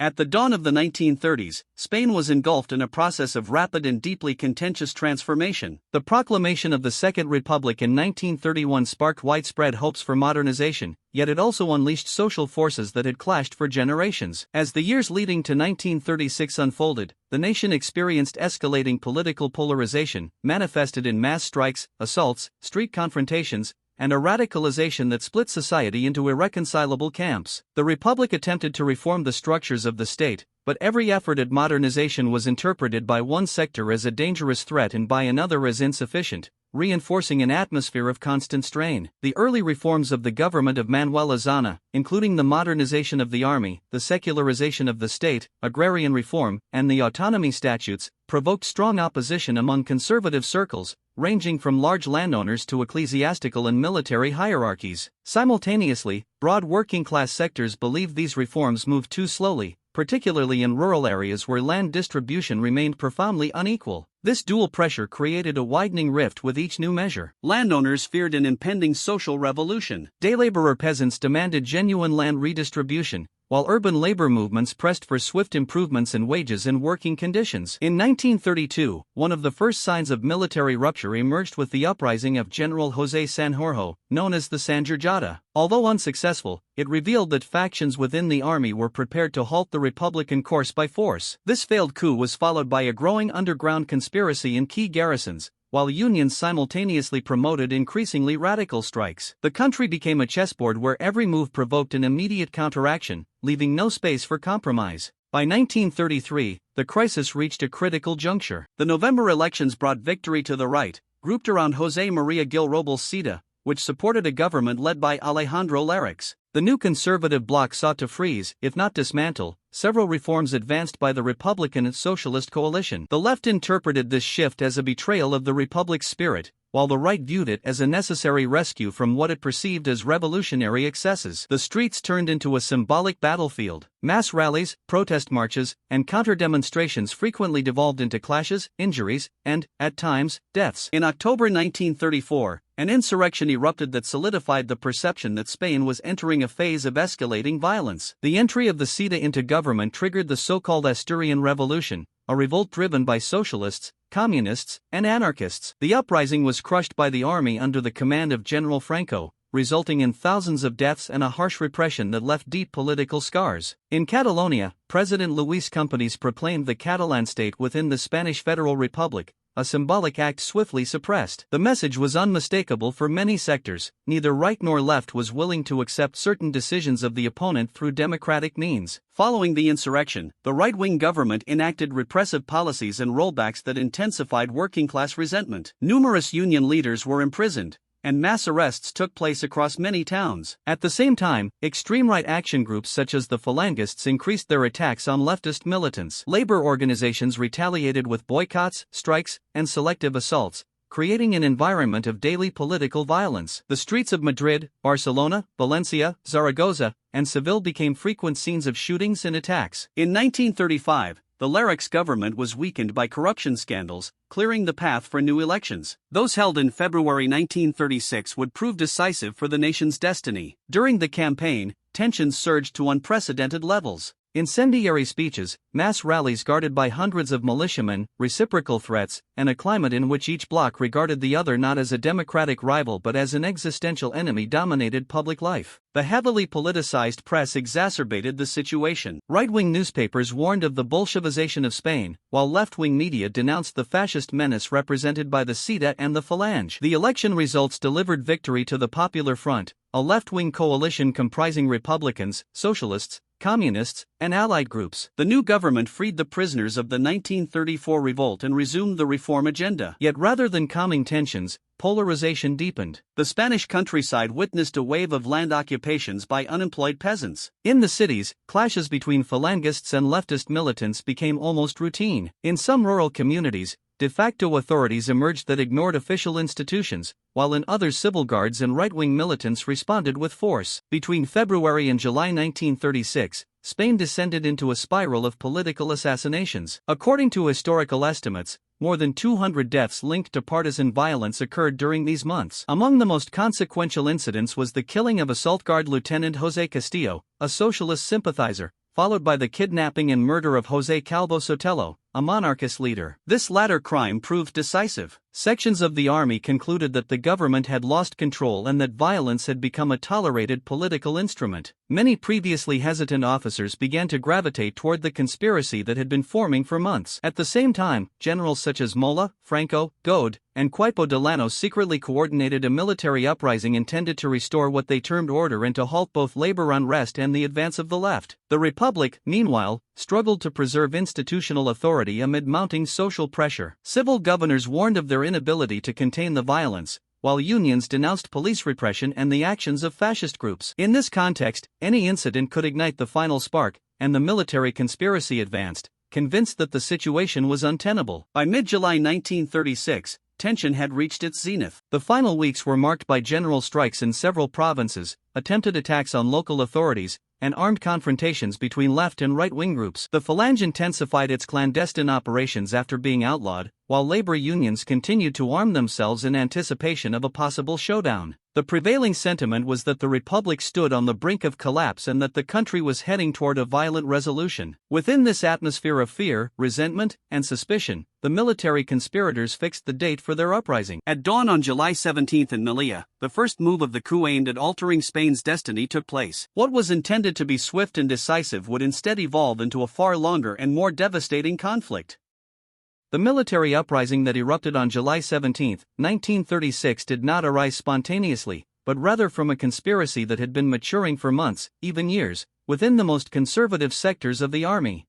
At the dawn of the 1930s, Spain was engulfed in a process of rapid and deeply contentious transformation. The proclamation of the Second Republic in 1931 sparked widespread hopes for modernization, yet it also unleashed social forces that had clashed for generations. As the years leading to 1936 unfolded, the nation experienced escalating political polarization, manifested in mass strikes, assaults, street confrontations, and a radicalization that split society into irreconcilable camps. The Republic attempted to reform the structures of the state, but every effort at modernization was interpreted by one sector as a dangerous threat and by another as insufficient, reinforcing an atmosphere of constant strain. The early reforms of the government of Manuel Azaña, including the modernization of the army, the secularization of the state, agrarian reform, and the autonomy statutes, provoked strong opposition among conservative circles, ranging from large landowners to ecclesiastical and military hierarchies. Simultaneously, broad working-class sectors believed these reforms moved too slowly, particularly in rural areas where land distribution remained profoundly unequal. This dual pressure created a widening rift with each new measure. Landowners feared an impending social revolution. Day laborer peasants demanded genuine land redistribution, while urban labor movements pressed for swift improvements in wages and working conditions. In 1932, one of the first signs of military rupture emerged with the uprising of General José Sanjurjo, known as the Sanjurjada. Although unsuccessful, it revealed that factions within the army were prepared to halt the Republican course by force. This failed coup was followed by a growing underground conspiracy in key garrisons, while unions simultaneously promoted increasingly radical strikes. The country became a chessboard where every move provoked an immediate counteraction, leaving no space for compromise. By 1933, the crisis reached a critical juncture. The November elections brought victory to the right, grouped around José María Gil Robles Cida, which supported a government led by Alejandro Lerix. The new conservative bloc sought to freeze, if not dismantle, several reforms advanced by the Republican and Socialist coalition. The left interpreted this shift as a betrayal of the Republic's spirit, while the right viewed it as a necessary rescue from what it perceived as revolutionary excesses. The streets turned into a symbolic battlefield. Mass rallies, protest marches, and counter-demonstrations frequently devolved into clashes, injuries, and, at times, deaths. In October 1934, an insurrection erupted that solidified the perception that Spain was entering a phase of escalating violence. The entry of the Cida into government triggered the so-called Asturian Revolution, a revolt driven by socialists, communists, and anarchists. The uprising was crushed by the army under the command of General Franco, resulting in thousands of deaths and a harsh repression that left deep political scars. In Catalonia, President Luis Companys proclaimed the Catalan state within the Spanish Federal Republic, a symbolic act swiftly suppressed. The message was unmistakable for many sectors. Neither right nor left was willing to accept certain decisions of the opponent through democratic means. Following the insurrection, the right-wing government enacted repressive policies and rollbacks that intensified working-class resentment. Numerous union leaders were imprisoned, and mass arrests took place across many towns. At the same time, extreme right action groups such as the Phalangists increased their attacks on leftist militants. Labor organizations retaliated with boycotts, strikes, and selective assaults, creating an environment of daily political violence. The streets of Madrid, Barcelona, Valencia, Zaragoza, and Seville became frequent scenes of shootings and attacks. In 1935, the Lerix government was weakened by corruption scandals, clearing the path for new elections. Those held in February 1936 would prove decisive for the nation's destiny. During the campaign, tensions surged to unprecedented levels. Incendiary speeches, mass rallies guarded by hundreds of militiamen, reciprocal threats, and a climate in which each bloc regarded the other not as a democratic rival but as an existential enemy dominated public life. The heavily politicized press exacerbated the situation. Right-wing newspapers warned of the Bolshevization of Spain, while left-wing media denounced the fascist menace represented by the Cida and the Falange. The election results delivered victory to the Popular Front, a left-wing coalition comprising Republicans, Socialists, Communists, and allied groups. The new government freed the prisoners of the 1934 revolt and resumed the reform agenda. Yet rather than calming tensions, polarization deepened. The Spanish countryside witnessed a wave of land occupations by unemployed peasants. In the cities, clashes between Phalangists and leftist militants became almost routine. In some rural communities, de facto authorities emerged that ignored official institutions, while in others civil guards and right-wing militants responded with force. Between February and July 1936, Spain descended into a spiral of political assassinations. According to historical estimates, more than 200 deaths linked to partisan violence occurred during these months. Among the most consequential incidents was the killing of assault guard Lieutenant José Castillo, a socialist sympathizer, followed by the kidnapping and murder of José Calvo Sotelo, a monarchist leader. This latter crime proved decisive. Sections of the army concluded that the government had lost control and that violence had become a tolerated political instrument. Many previously hesitant officers began to gravitate toward the conspiracy that had been forming for months. At the same time, generals such as Mola, Franco, Gode, and Queipo de Llano secretly coordinated a military uprising intended to restore what they termed order and to halt both labor unrest and the advance of the left. The Republic, meanwhile, struggled to preserve institutional authority amid mounting social pressure. Civil governors warned of their inability to contain the violence, while unions denounced police repression and the actions of fascist groups. In this context, any incident could ignite the final spark, and the military conspiracy advanced, convinced that the situation was untenable. By mid-July 1936, tension had reached its zenith. The final weeks were marked by general strikes in several provinces, attempted attacks on local authorities, and armed confrontations between left and right-wing groups. The Falange intensified its clandestine operations after being outlawed, while labor unions continued to arm themselves in anticipation of a possible showdown. The prevailing sentiment was that the Republic stood on the brink of collapse and that the country was heading toward a violent resolution. Within this atmosphere of fear, resentment, and suspicion, the military conspirators fixed the date for their uprising. At dawn on July 17 in Melilla, the first move of the coup aimed at altering Spain's destiny took place. What was intended to be swift and decisive would instead evolve into a far longer and more devastating conflict. The military uprising that erupted on July 17, 1936 did not arise spontaneously, but rather from a conspiracy that had been maturing for months, even years, within the most conservative sectors of the army.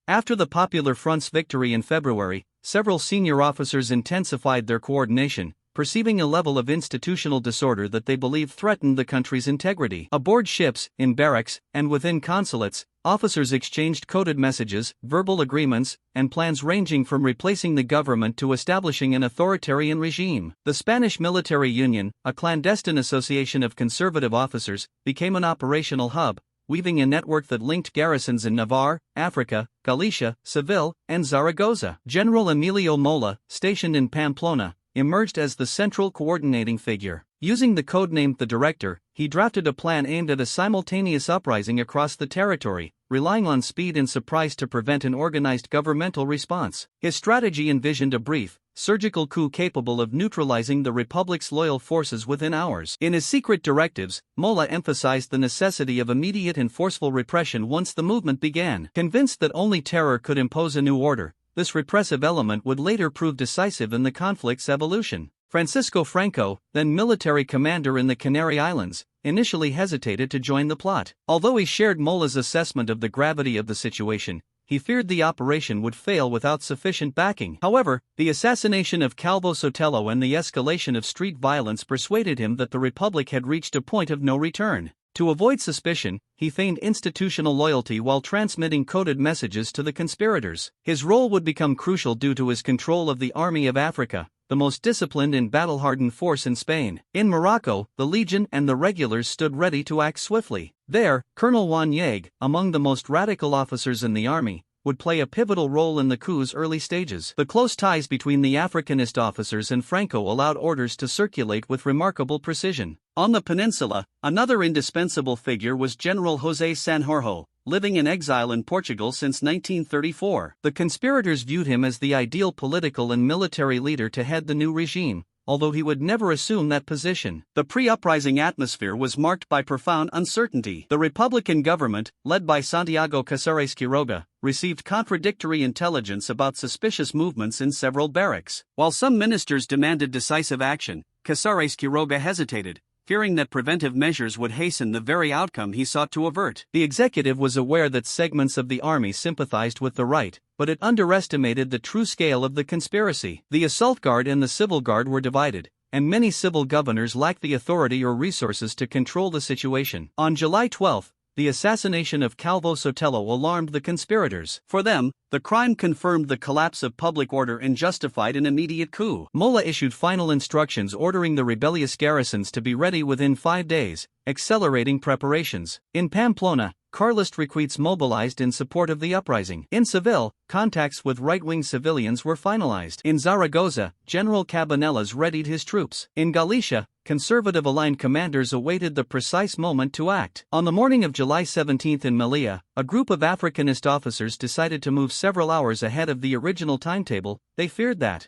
After the Popular Front's victory in February, several senior officers intensified their coordination, perceiving a level of institutional disorder that they believed threatened the country's integrity. Aboard ships, in barracks, and within consulates, officers exchanged coded messages, verbal agreements, and plans ranging from replacing the government to establishing an authoritarian regime. The Spanish Military Union, a clandestine association of conservative officers, became an operational hub, weaving a network that linked garrisons in Navarre, Africa, Galicia, Seville, and Zaragoza. General Emilio Mola, stationed in Pamplona, emerged as the central coordinating figure. Using the codename The Director, he drafted a plan aimed at a simultaneous uprising across the territory, relying on speed and surprise to prevent an organized governmental response. His strategy envisioned a brief, surgical coup capable of neutralizing the Republic's loyal forces within hours. In his secret directives, Mola emphasized the necessity of immediate and forceful repression once the movement began. Convinced that only terror could impose a new order, this repressive element would later prove decisive in the conflict's evolution. Francisco Franco, then military commander in the Canary Islands, initially hesitated to join the plot. Although he shared Mola's assessment of the gravity of the situation, he feared the operation would fail without sufficient backing. However, the assassination of Calvo Sotelo and the escalation of street violence persuaded him that the Republic had reached a point of no return. To avoid suspicion, he feigned institutional loyalty while transmitting coded messages to the conspirators. His role would become crucial due to his control of the Army of Africa, the most disciplined and battle-hardened force in Spain. In Morocco, the Legion and the regulars stood ready to act swiftly. There, Colonel Juan Yeg, among the most radical officers in the army, would play a pivotal role in the coup's early stages. The close ties between the Africanist officers and Franco allowed orders to circulate with remarkable precision. On the peninsula, another indispensable figure was General José Sanjurjo, living in exile in Portugal since 1934. The conspirators viewed him as the ideal political and military leader to head the new regime, although he would never assume that position. The pre-uprising atmosphere was marked by profound uncertainty. The Republican government, led by Santiago Casares Quiroga, received contradictory intelligence about suspicious movements in several barracks. While some ministers demanded decisive action, Casares Quiroga hesitated, fearing that preventive measures would hasten the very outcome he sought to avert. The executive was aware that segments of the army sympathized with the right, but it underestimated the true scale of the conspiracy. The assault guard and the civil guard were divided, and many civil governors lacked the authority or resources to control the situation. On July 12, the assassination of Calvo Sotelo alarmed the conspirators. For them, the crime confirmed the collapse of public order and justified an immediate coup. Mola issued final instructions ordering the rebellious garrisons to be ready within 5 days, accelerating preparations. In Pamplona, Carlist recruits mobilized in support of the uprising. In Seville, contacts with right-wing civilians were finalized. In Zaragoza, General Cabanellas readied his troops. In Galicia, conservative-aligned commanders awaited the precise moment to act. On the morning of July 17 in Melilla, a group of Africanist officers decided to move several hours ahead of the original timetable. They feared that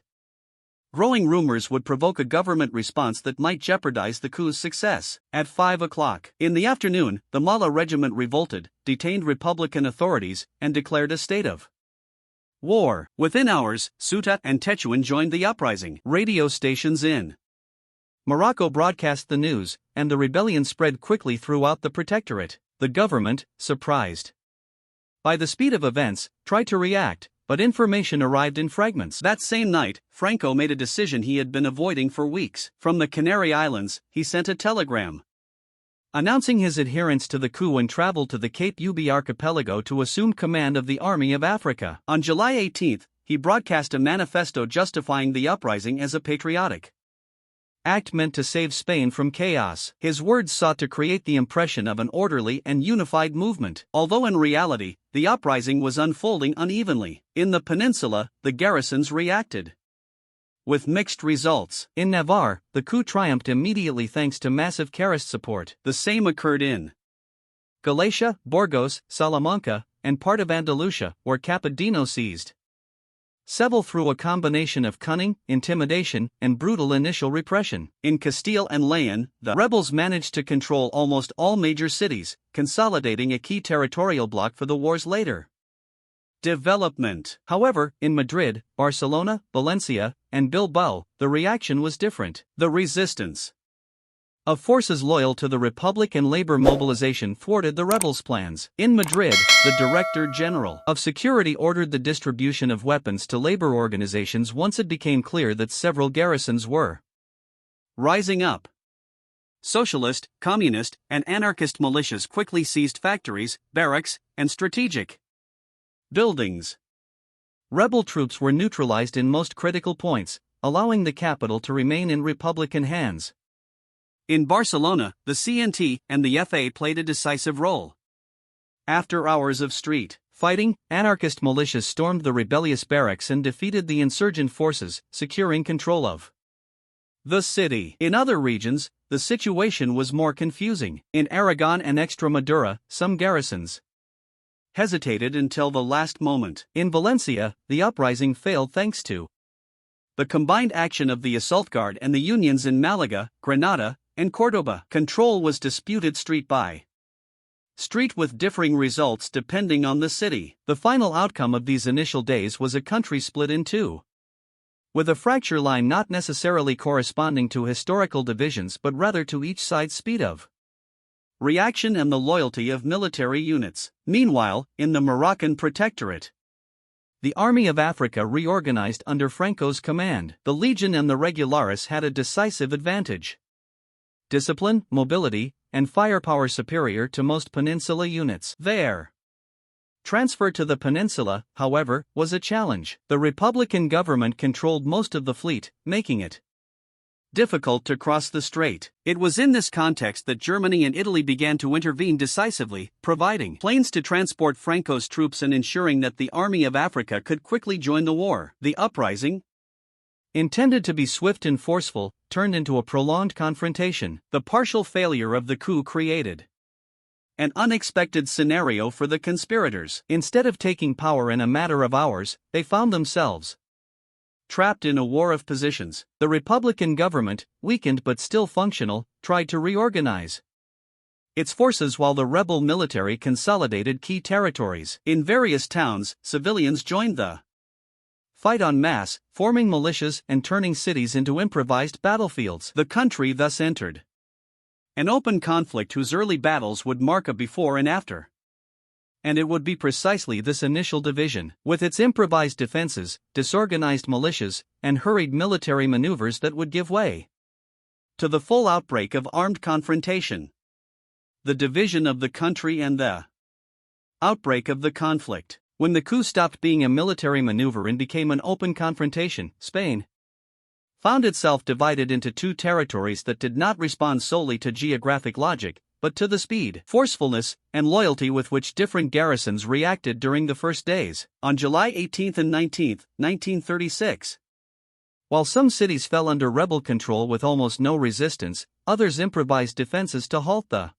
growing rumors would provoke a government response that might jeopardize the coup's success. At 5 o'clock in the afternoon, the Mala regiment revolted, detained Republican authorities, and declared a state of war. Within hours, Ceuta and Tetuan joined the uprising. Radio stations in Morocco broadcast the news, and the rebellion spread quickly throughout the protectorate. The government, surprised by the speed of events, tried to react, but information arrived in fragments. That same night, Franco made a decision he had been avoiding for weeks. From the Canary Islands, he sent a telegram announcing his adherence to the coup and traveled to the Cape Ub archipelago to assume command of the Army of Africa. On July 18, he broadcast a manifesto justifying the uprising as a patriotic act meant to save Spain from chaos. His words sought to create the impression of an orderly and unified movement, although in reality, the uprising was unfolding unevenly. In the peninsula, the garrisons reacted with mixed results. In Navarre, the coup triumphed immediately thanks to massive Carist support. The same occurred in Galicia, Burgos, Salamanca, and part of Andalusia, where Capodino seized Seville through a combination of cunning, intimidation, and brutal initial repression. In Castile and Leon, the rebels managed to control almost all major cities, consolidating a key territorial bloc for the war's later development. However, in Madrid, Barcelona, Valencia, and Bilbao, the reaction was different. The resistance of forces loyal to the Republic and labor mobilization thwarted the rebels' plans. In Madrid, the Director General of Security ordered the distribution of weapons to labor organizations once it became clear that several garrisons were rising up. Socialist, communist, and anarchist militias quickly seized factories, barracks, and strategic buildings. Rebel troops were neutralized in most critical points, allowing the capital to remain in Republican hands. In Barcelona, the CNT and the FA played a decisive role. After hours of street fighting, anarchist militias stormed the rebellious barracks and defeated the insurgent forces, securing control of the city. In other regions, the situation was more confusing. In Aragon and Extremadura, some garrisons hesitated until the last moment. In Valencia, the uprising failed thanks to the combined action of the assault guard and the unions in Malaga, Granada, and Cordoba. Control was disputed street by street with differing results depending on the city. The final outcome of these initial days was a country split in two, with a fracture line not necessarily corresponding to historical divisions but rather to each side's speed of reaction and the loyalty of military units. Meanwhile, in the Moroccan Protectorate, the Army of Africa reorganized under Franco's command. The Legion and the Regulares had a decisive advantage: discipline, mobility, and firepower superior to most peninsula units. Their transfer to the peninsula, however, was a challenge. The Republican government controlled most of the fleet, making it difficult to cross the strait. It was in this context that Germany and Italy began to intervene decisively, providing planes to transport Franco's troops and ensuring that the Army of Africa could quickly join the war. The uprising, intended to be swift and forceful, turned into a prolonged confrontation. The partial failure of the coup created an unexpected scenario for the conspirators. Instead of taking power in a matter of hours, they found themselves trapped in a war of positions. The Republican government, weakened but still functional, tried to reorganize its forces while the rebel military consolidated key territories. In various towns, civilians joined the fight en masse, forming militias and turning cities into improvised battlefields. The country thus entered an open conflict whose early battles would mark a before and after. And it would be precisely this initial division, with its improvised defenses, disorganized militias, and hurried military maneuvers that would give way to the full outbreak of armed confrontation. The division of the country and the outbreak of the conflict. When the coup stopped being a military maneuver and became an open confrontation, Spain found itself divided into two territories that did not respond solely to geographic logic, but to the speed, forcefulness, and loyalty with which different garrisons reacted during the first days. On July 18 and 19, 1936, While some cities fell under rebel control with almost no resistance, others improvised defenses to halt the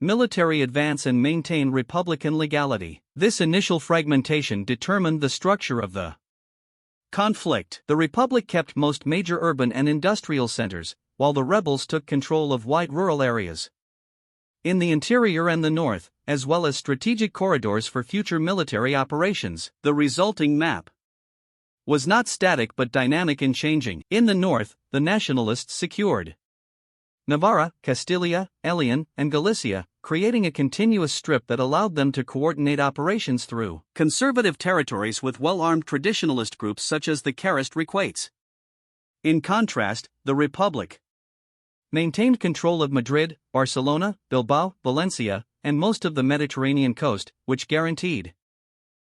military advance and maintain republican legality. This initial fragmentation determined the structure of the conflict. The Republic kept most major urban and industrial centers, while the rebels took control of wide rural areas in the interior and the north, as well as strategic corridors for future military operations. The resulting map was not static but dynamic and changing. In the north, the Nationalists secured Navarra, Castilla, Leon, and Galicia, creating a continuous strip that allowed them to coordinate operations through conservative territories with well-armed traditionalist groups such as the Carist Requates. In contrast, the Republic maintained control of Madrid, Barcelona, Bilbao, Valencia, and most of the Mediterranean coast, which guaranteed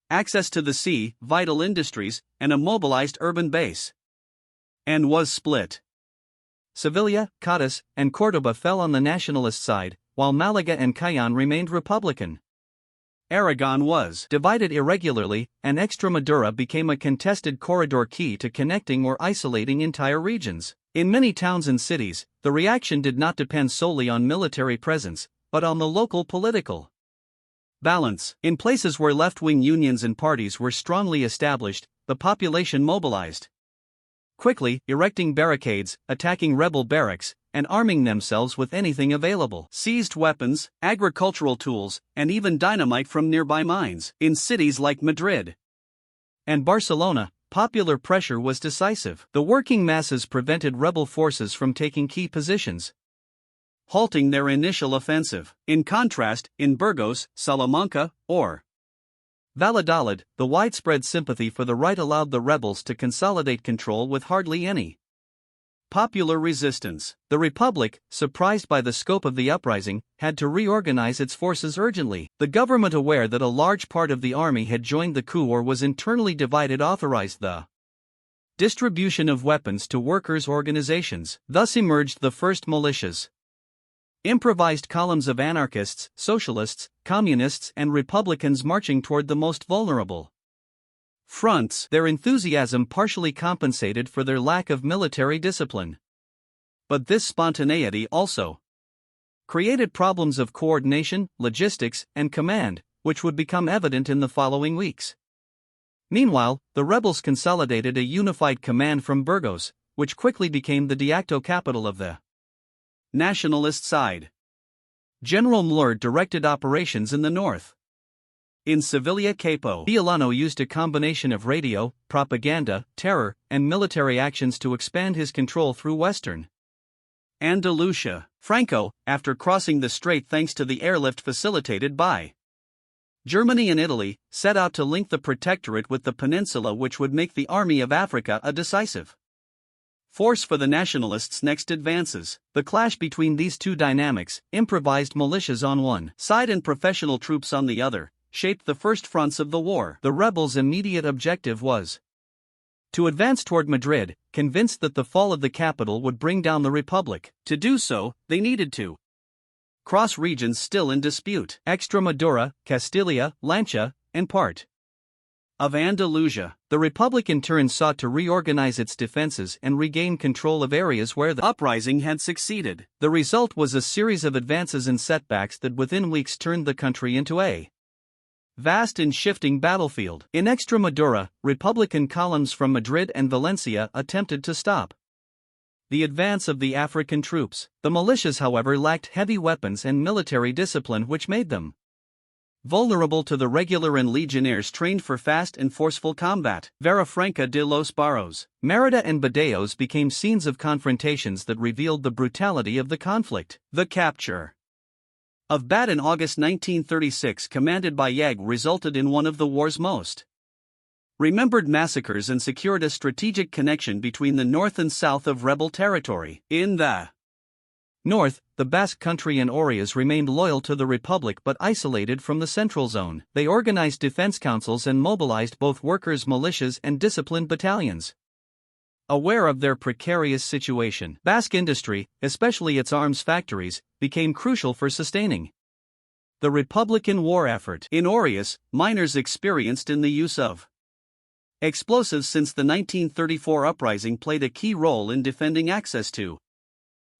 access to the sea, vital industries, and a mobilized urban base. And was split. Sevilla, Cádiz, and Córdoba fell on the nationalist side, while Malaga and Cayenne remained Republican. Aragon was divided irregularly, and Extremadura became a contested corridor key to connecting or isolating entire regions. In many towns and cities, the reaction did not depend solely on military presence, but on the local political balance. In places where left-wing unions and parties were strongly established, the population mobilized quickly, erecting barricades, attacking rebel barracks, and arming themselves with anything available. Seized weapons, agricultural tools, and even dynamite from nearby mines. In cities like Madrid and Barcelona, popular pressure was decisive. The working masses prevented rebel forces from taking key positions, halting their initial offensive. In contrast, in Burgos, Salamanca, or Valladolid, the widespread sympathy for the right allowed the rebels to consolidate control with hardly any popular resistance. The Republic, surprised by the scope of the uprising, had to reorganize its forces urgently. The government, aware that a large part of the army had joined the coup or was internally divided, authorized the distribution of weapons to workers' organizations. Thus emerged the first militias, improvised columns of anarchists, socialists, communists, and republicans marching toward the most vulnerable fronts. Their enthusiasm partially compensated for their lack of military discipline. But this spontaneity also created problems of coordination, logistics, and command, which would become evident in the following weeks. Meanwhile, the rebels consolidated a unified command from Burgos, which quickly became the de facto capital of the nationalist side. General Mlur directed operations in the north. In Sevilla, Capo Violano used a combination of radio, propaganda, terror, and military actions to expand his control through western Andalusia. Franco, after crossing the strait thanks to the airlift facilitated by Germany and Italy, set out to link the protectorate with the peninsula, which would make the Army of Africa a decisive force for the nationalists' next advances. The clash between these two dynamics, improvised militias on one side and professional troops on the other, shaped the first fronts of the war. The rebels' immediate objective was to advance toward Madrid, convinced that the fall of the capital would bring down the Republic. To do so, they needed to cross regions still in dispute: Extremadura, Castilla, Lancia, and part of Andalusia. The Republic in turn sought to reorganize its defenses and regain control of areas where the uprising had succeeded. The result was a series of advances and setbacks that within weeks turned the country into a vast and shifting battlefield. In Extremadura, Republican columns from Madrid and Valencia attempted to stop the advance of the African troops. The militias, however, lacked heavy weapons and military discipline, which made them vulnerable to the regular and legionnaires trained for fast and forceful combat. Villafranca de los Barros, Mérida, and Badajoz became scenes of confrontations that revealed the brutality of the conflict. The capture of Bad in August 1936, commanded by Yeg, resulted in one of the war's most remembered massacres and secured a strategic connection between the north and south of rebel territory. In the north, the Basque Country and Aureas remained loyal to the Republic but isolated from the central zone. They organized defense councils and mobilized both workers' militias and disciplined battalions. Aware of their precarious situation, Basque industry, especially its arms factories, became crucial for sustaining the Republican war effort. In Aureas, miners experienced in the use of Explosives since the 1934 uprising played a key role in defending access to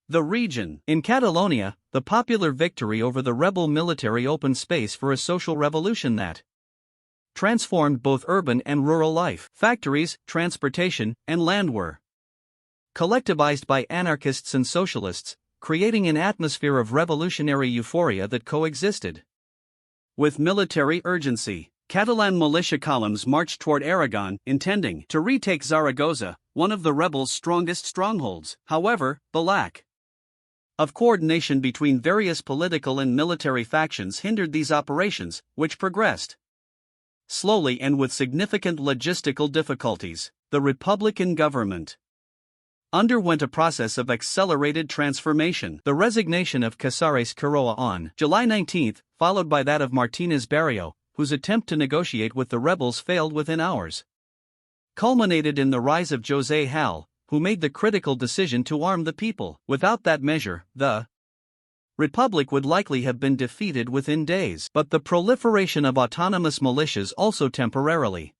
the region. In Catalonia, the popular victory over the rebel military opened space for a social revolution that transformed both urban and rural life. Factories, transportation, and land were collectivized by anarchists and socialists, creating an atmosphere of revolutionary euphoria that coexisted with military urgency. Catalan militia columns marched toward Aragon, intending to retake Zaragoza, one of the rebels' strongest strongholds. However, the lack of coordination between various political and military factions hindered these operations, which progressed slowly and with significant logistical difficulties. The Republican government underwent a process of accelerated transformation. The resignation of Casares Quiroa on July 19, followed by that of Martínez Barrio, whose attempt to negotiate with the rebels failed within hours, culminated in the rise of José Hall, who made the critical decision to arm the people. Without that measure, the Republic would likely have been defeated within days. But the proliferation of autonomous militias also temporarily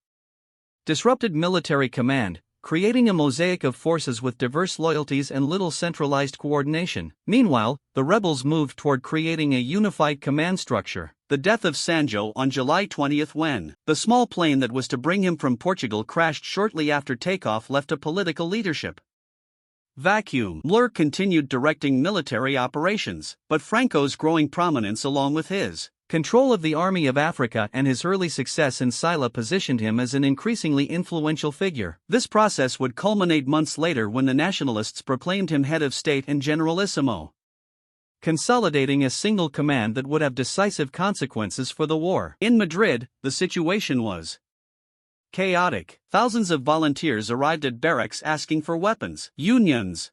disrupted military command, creating a mosaic of forces with diverse loyalties and little centralized coordination. Meanwhile, the rebels moved toward creating a unified command structure. The death of Sancho on July 20, when the small plane that was to bring him from Portugal crashed shortly after takeoff, left a political leadership vacuum. Mler continued directing military operations, but Franco's growing prominence along with his control of the Army of Africa and his early success in Sila positioned him as an increasingly influential figure. This process would culminate months later when the Nationalists proclaimed him head of state and generalissimo, consolidating a single command that would have decisive consequences for the war. In Madrid, the situation was chaotic. Thousands of volunteers arrived at barracks asking for weapons. Unions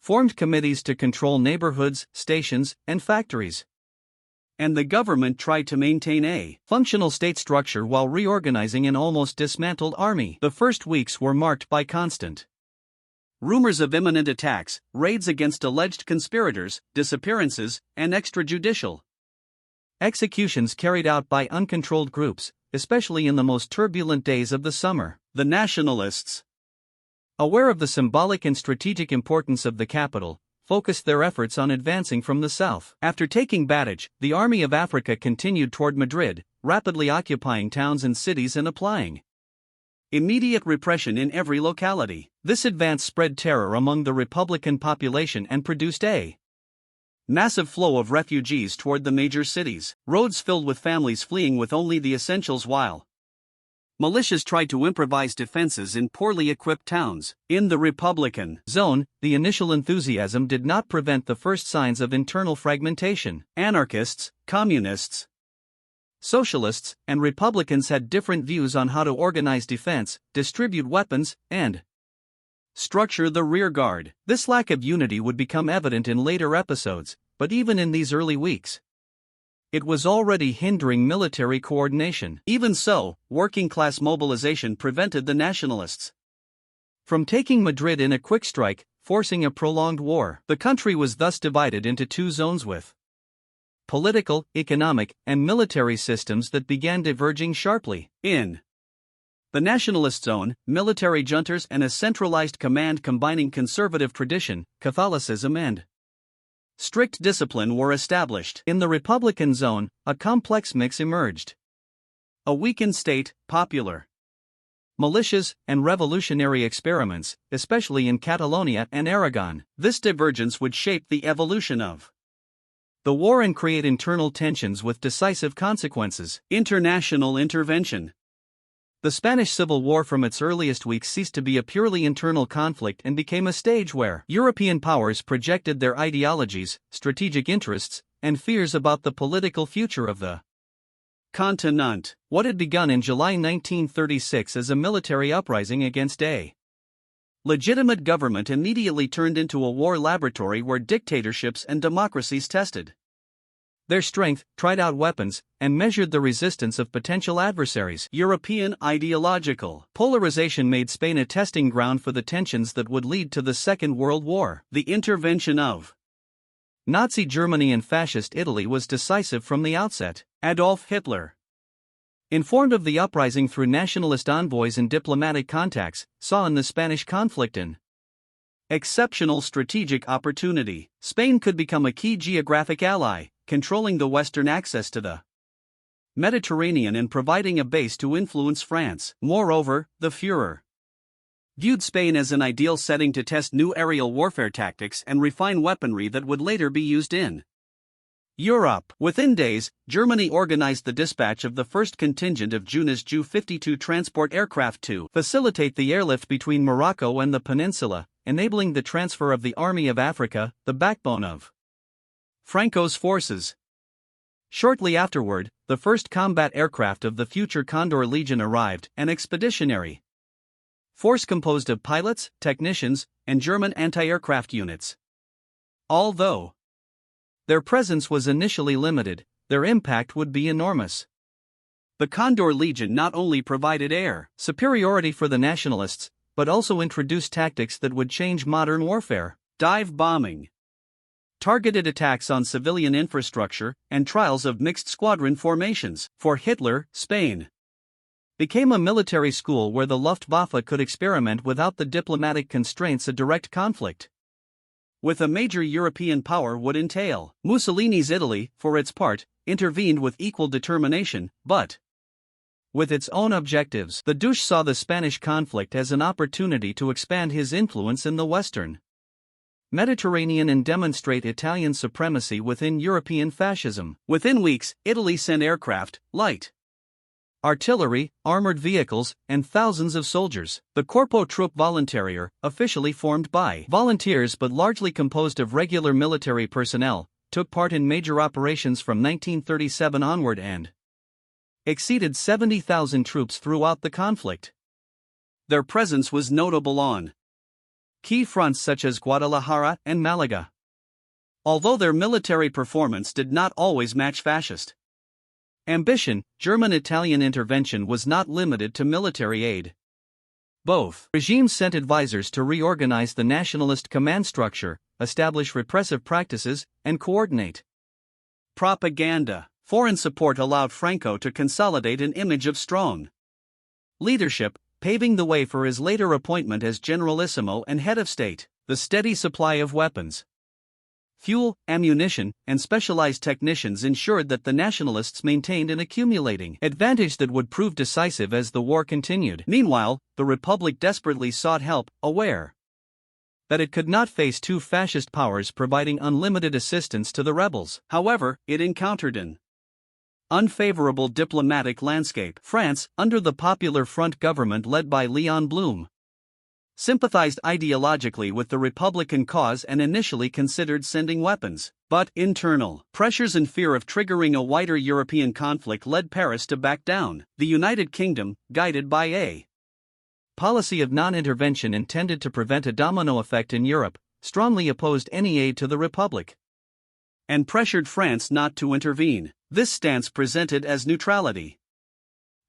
formed committees to control neighborhoods, stations, and factories, and the government tried to maintain a functional state structure while reorganizing an almost dismantled army. The first weeks were marked by constant rumors of imminent attacks, raids against alleged conspirators, disappearances, and extrajudicial executions carried out by uncontrolled groups, especially in the most turbulent days of the summer. The Nationalists, aware of the symbolic and strategic importance of the capital, focused their efforts on advancing from the south. After taking Badaj, the Army of Africa continued toward Madrid, rapidly occupying towns and cities and applying immediate repression in every locality. This advance spread terror among the Republican population and produced a massive flow of refugees toward the major cities. Roads filled with families fleeing with only the essentials, while militias tried to improvise defenses in poorly equipped towns. In the Republican zone, the initial enthusiasm did not prevent the first signs of internal fragmentation. Anarchists, communists, socialists, and Republicans had different views on how to organize defense, distribute weapons, and structure the rearguard. This lack of unity would become evident in later episodes, but even in these early weeks, it was already hindering military coordination. Even so, working-class mobilization prevented the Nationalists from taking Madrid in a quick strike, forcing a prolonged war. The country was thus divided into two zones with political, economic, and military systems that began diverging sharply. In the Nationalist zone, military juntas and a centralized command combining conservative tradition, Catholicism, and strict discipline were established. In the Republican zone, a complex mix emerged. A weakened state, popular militias, and revolutionary experiments, especially in Catalonia and Aragon. This divergence would shape the evolution of the war and create internal tensions with decisive consequences. International intervention. The Spanish Civil War from its earliest weeks ceased to be a purely internal conflict and became a stage where European powers projected their ideologies, strategic interests, and fears about the political future of the continent. What had begun in July 1936 as a military uprising against a legitimate government immediately turned into a war laboratory where dictatorships and democracies tested their strength, tried out weapons, and measured the resistance of potential adversaries. European ideological polarization made Spain a testing ground for the tensions that would lead to the Second World War. The intervention of Nazi Germany and Fascist Italy was decisive from the outset. Adolf Hitler Informed of the uprising through nationalist envoys and diplomatic contacts, saw in the Spanish conflict an exceptional strategic opportunity. Spain could become a key geographic ally, controlling the western access to the Mediterranean and providing a base to influence France. Moreover, the Führer viewed Spain as an ideal setting to test new aerial warfare tactics and refine weaponry that would later be used in Europe. Within days, Germany organized the dispatch of the first contingent of June's Ju-52 transport aircraft to facilitate the airlift between Morocco and the peninsula, enabling the transfer of the Army of Africa, the backbone of Franco's forces. Shortly afterward, the first combat aircraft of the future Condor Legion arrived, an expeditionary force composed of pilots, technicians, and German anti-aircraft units. Although their presence was initially limited, their impact would be enormous. The Condor Legion not only provided air superiority for the Nationalists, but also introduced tactics that would change modern warfare: dive bombing, targeted attacks on civilian infrastructure, and trials of mixed squadron formations. For Hitler, Spain became a military school where the Luftwaffe could experiment without the diplomatic constraints a direct conflict with a major European power would entail. Mussolini's Italy, for its part, intervened with equal determination, but with its own objectives. The Duce saw the Spanish conflict as an opportunity to expand his influence in the Western Mediterranean and demonstrate Italian supremacy within European fascism. Within weeks, Italy sent aircraft, light artillery, armored vehicles, and thousands of soldiers. The Corpo Truppe Volontarie, officially formed by volunteers but largely composed of regular military personnel, took part in major operations from 1937 onward and exceeded 70,000 troops throughout the conflict. Their presence was notable on key fronts such as Guadalajara and Malaga. Although their military performance did not always match fascist ambition, German-Italian intervention was not limited to military aid. Both regimes sent advisors to reorganize the nationalist command structure, establish repressive practices, and coordinate propaganda. Foreign support allowed Franco to consolidate an image of strong leadership, paving the way for his later appointment as Generalissimo and head of state. The steady supply of weapons, fuel, ammunition, and specialized technicians ensured that the Nationalists maintained an accumulating advantage that would prove decisive as the war continued. Meanwhile, the Republic desperately sought help, aware that it could not face two fascist powers providing unlimited assistance to the rebels. However, it encountered an unfavorable diplomatic landscape. France, under the Popular Front government led by Léon Blum, sympathized ideologically with the Republican cause and initially considered sending weapons, but internal pressures and fear of triggering a wider European conflict led Paris to back down. The United Kingdom, guided by a policy of non-intervention intended to prevent a domino effect in Europe, strongly opposed any aid to the Republic and pressured France not to intervene. This stance, presented as neutrality,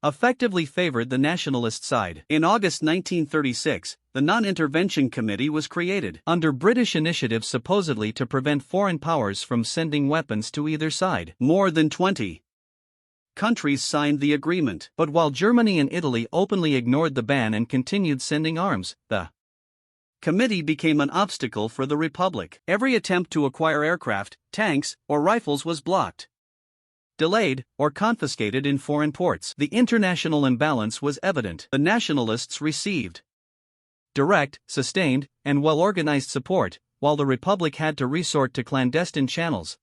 effectively favored the nationalist side. In August 1936, the Non-Intervention Committee was created, under British initiative supposedly to prevent foreign powers from sending weapons to either side. More than 20 countries signed the agreement, but while Germany and Italy openly ignored the ban and continued sending arms, the committee became an obstacle for the Republic. Every attempt to acquire aircraft, tanks, or rifles was blocked, delayed, or confiscated in foreign ports. The international imbalance was evident. The Nationalists received direct, sustained, and well-organized support, while the Republic had to resort to clandestine channels,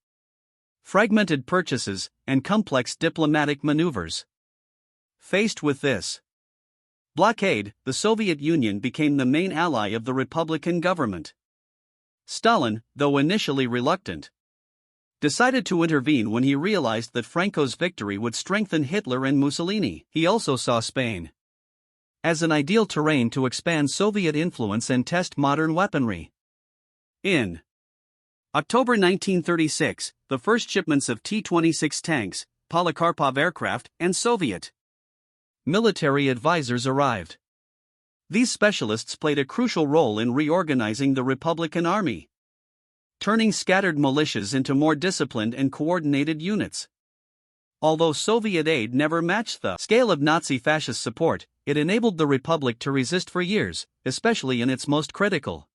fragmented purchases, and complex diplomatic maneuvers. Faced with this blockade, the Soviet Union became the main ally of the Republican government. Stalin, though initially reluctant, decided to intervene when he realized that Franco's victory would strengthen Hitler and Mussolini. He also saw Spain as an ideal terrain to expand Soviet influence and test modern weaponry. In October 1936, the first shipments of T-26 tanks, Polikarpov aircraft, and Soviet military advisors arrived. These specialists played a crucial role in reorganizing the Republican Army, turning scattered militias into more disciplined and coordinated units. Although Soviet aid never matched the scale of Nazi-fascist support, it enabled the Republic to resist for years, especially in its most critical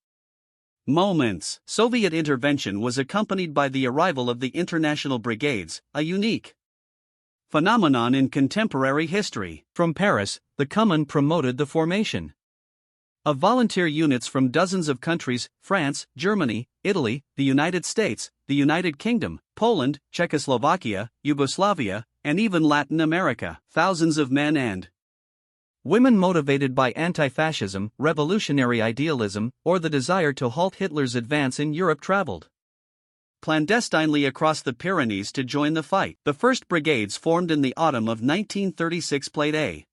moments. Soviet intervention was accompanied by the arrival of the International Brigades, a unique phenomenon in contemporary history. From Paris, the Commune promoted the formation of volunteer units from dozens of countries: France, Germany, Italy, the United States, the United Kingdom, Poland, Czechoslovakia, Yugoslavia, and even Latin America. Thousands of men and women motivated by anti-fascism, revolutionary idealism, or the desire to halt Hitler's advance in Europe traveled clandestinely across the Pyrenees to join the fight. The first brigades formed in the autumn of 1936 played a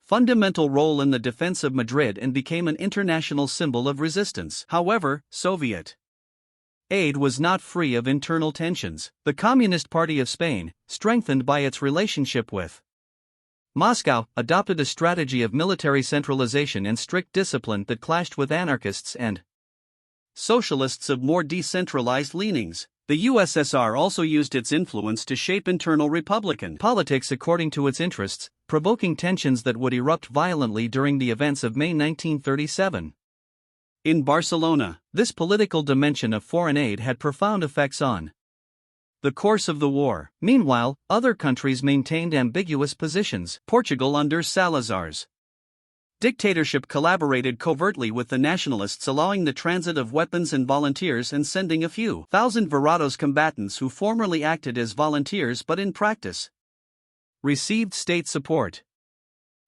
fundamental role in the defense of Madrid and became an international symbol of resistance. However, Soviet aid was not free of internal tensions. The Communist Party of Spain, strengthened by its relationship with Moscow, adopted a strategy of military centralization and strict discipline that clashed with anarchists and socialists of more decentralized leanings. The USSR also used its influence to shape internal Republican politics according to its interests, provoking tensions that would erupt violently during the events of May 1937. In Barcelona, this political dimension of foreign aid had profound effects on the course of the war. Meanwhile, other countries maintained ambiguous positions. Portugal under Salazar's dictatorship collaborated covertly with the Nationalists, allowing the transit of weapons and volunteers and sending a few thousand Varados combatants who formerly acted as volunteers but in practice received state support.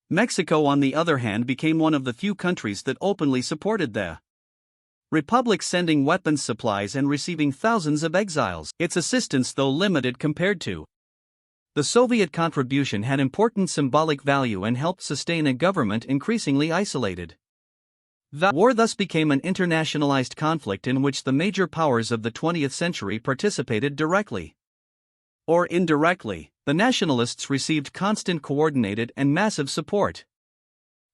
Mexico, on the other hand, became one of the few countries that openly supported the Republic, sending weapons supplies and receiving thousands of exiles. Its assistance, though limited compared to the Soviet contribution, had important symbolic value and helped sustain a government increasingly isolated. The war thus became an internationalized conflict in which the major powers of the 20th century participated directly or indirectly. The Nationalists received constant, coordinated, and massive support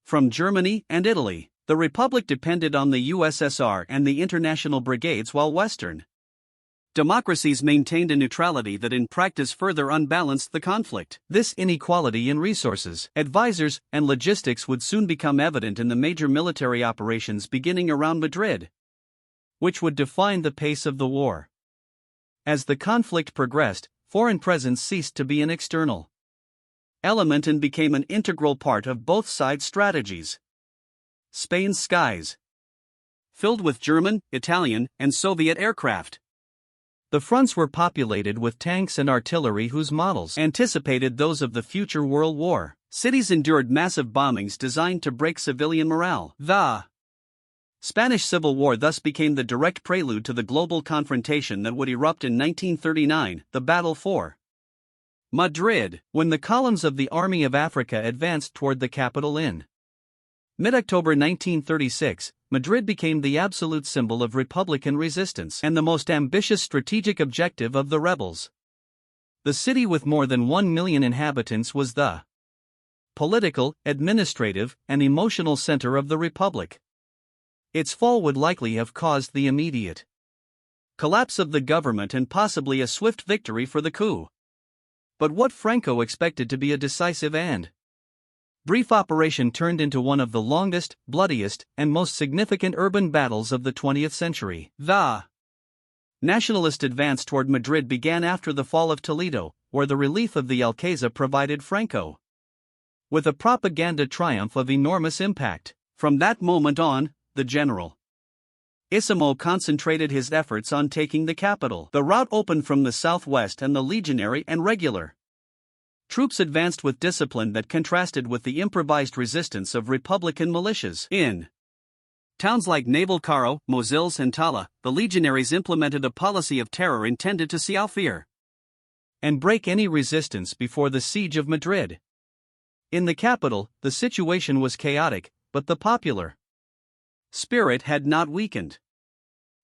from Germany and Italy. The Republic depended on the USSR and the international brigades, while Western democracies maintained a neutrality that in practice further unbalanced the conflict. This inequality in resources, advisors, and logistics would soon become evident in the major military operations beginning around Madrid, which would define the pace of the war. As the conflict progressed, foreign presence ceased to be an external element and became an integral part of both sides' strategies. Spain's skies filled with German, Italian, and Soviet aircraft. The fronts were populated with tanks and artillery whose models anticipated those of the future World War. Cities endured massive bombings designed to break civilian morale. The Spanish Civil War thus became the direct prelude to the global confrontation that would erupt in 1939, the Battle for Madrid, when the columns of the Army of Africa advanced toward the capital in mid-October 1936. Madrid became the absolute symbol of Republican resistance and the most ambitious strategic objective of the rebels. The city, with more than 1 million inhabitants, was the political, administrative, and emotional center of the Republic. Its fall would likely have caused the immediate collapse of the government and possibly a swift victory for the coup. But what Franco expected to be a decisive and brief operation turned into one of the longest, bloodiest, and most significant urban battles of the 20th century. The nationalist advance toward Madrid began after the fall of Toledo, where the relief of the Alcázar provided Franco with a propaganda triumph of enormous impact. From that moment on, the general Isimo concentrated his efforts on taking the capital. The route opened from the southwest, and the legionary and regular troops advanced with discipline that contrasted with the improvised resistance of Republican militias. In towns like Navalcaro, Mosils, and Tala, the legionaries implemented a policy of terror intended to see out fear and break any resistance before the siege of Madrid. In the capital, the situation was chaotic, but the popular spirit had not weakened.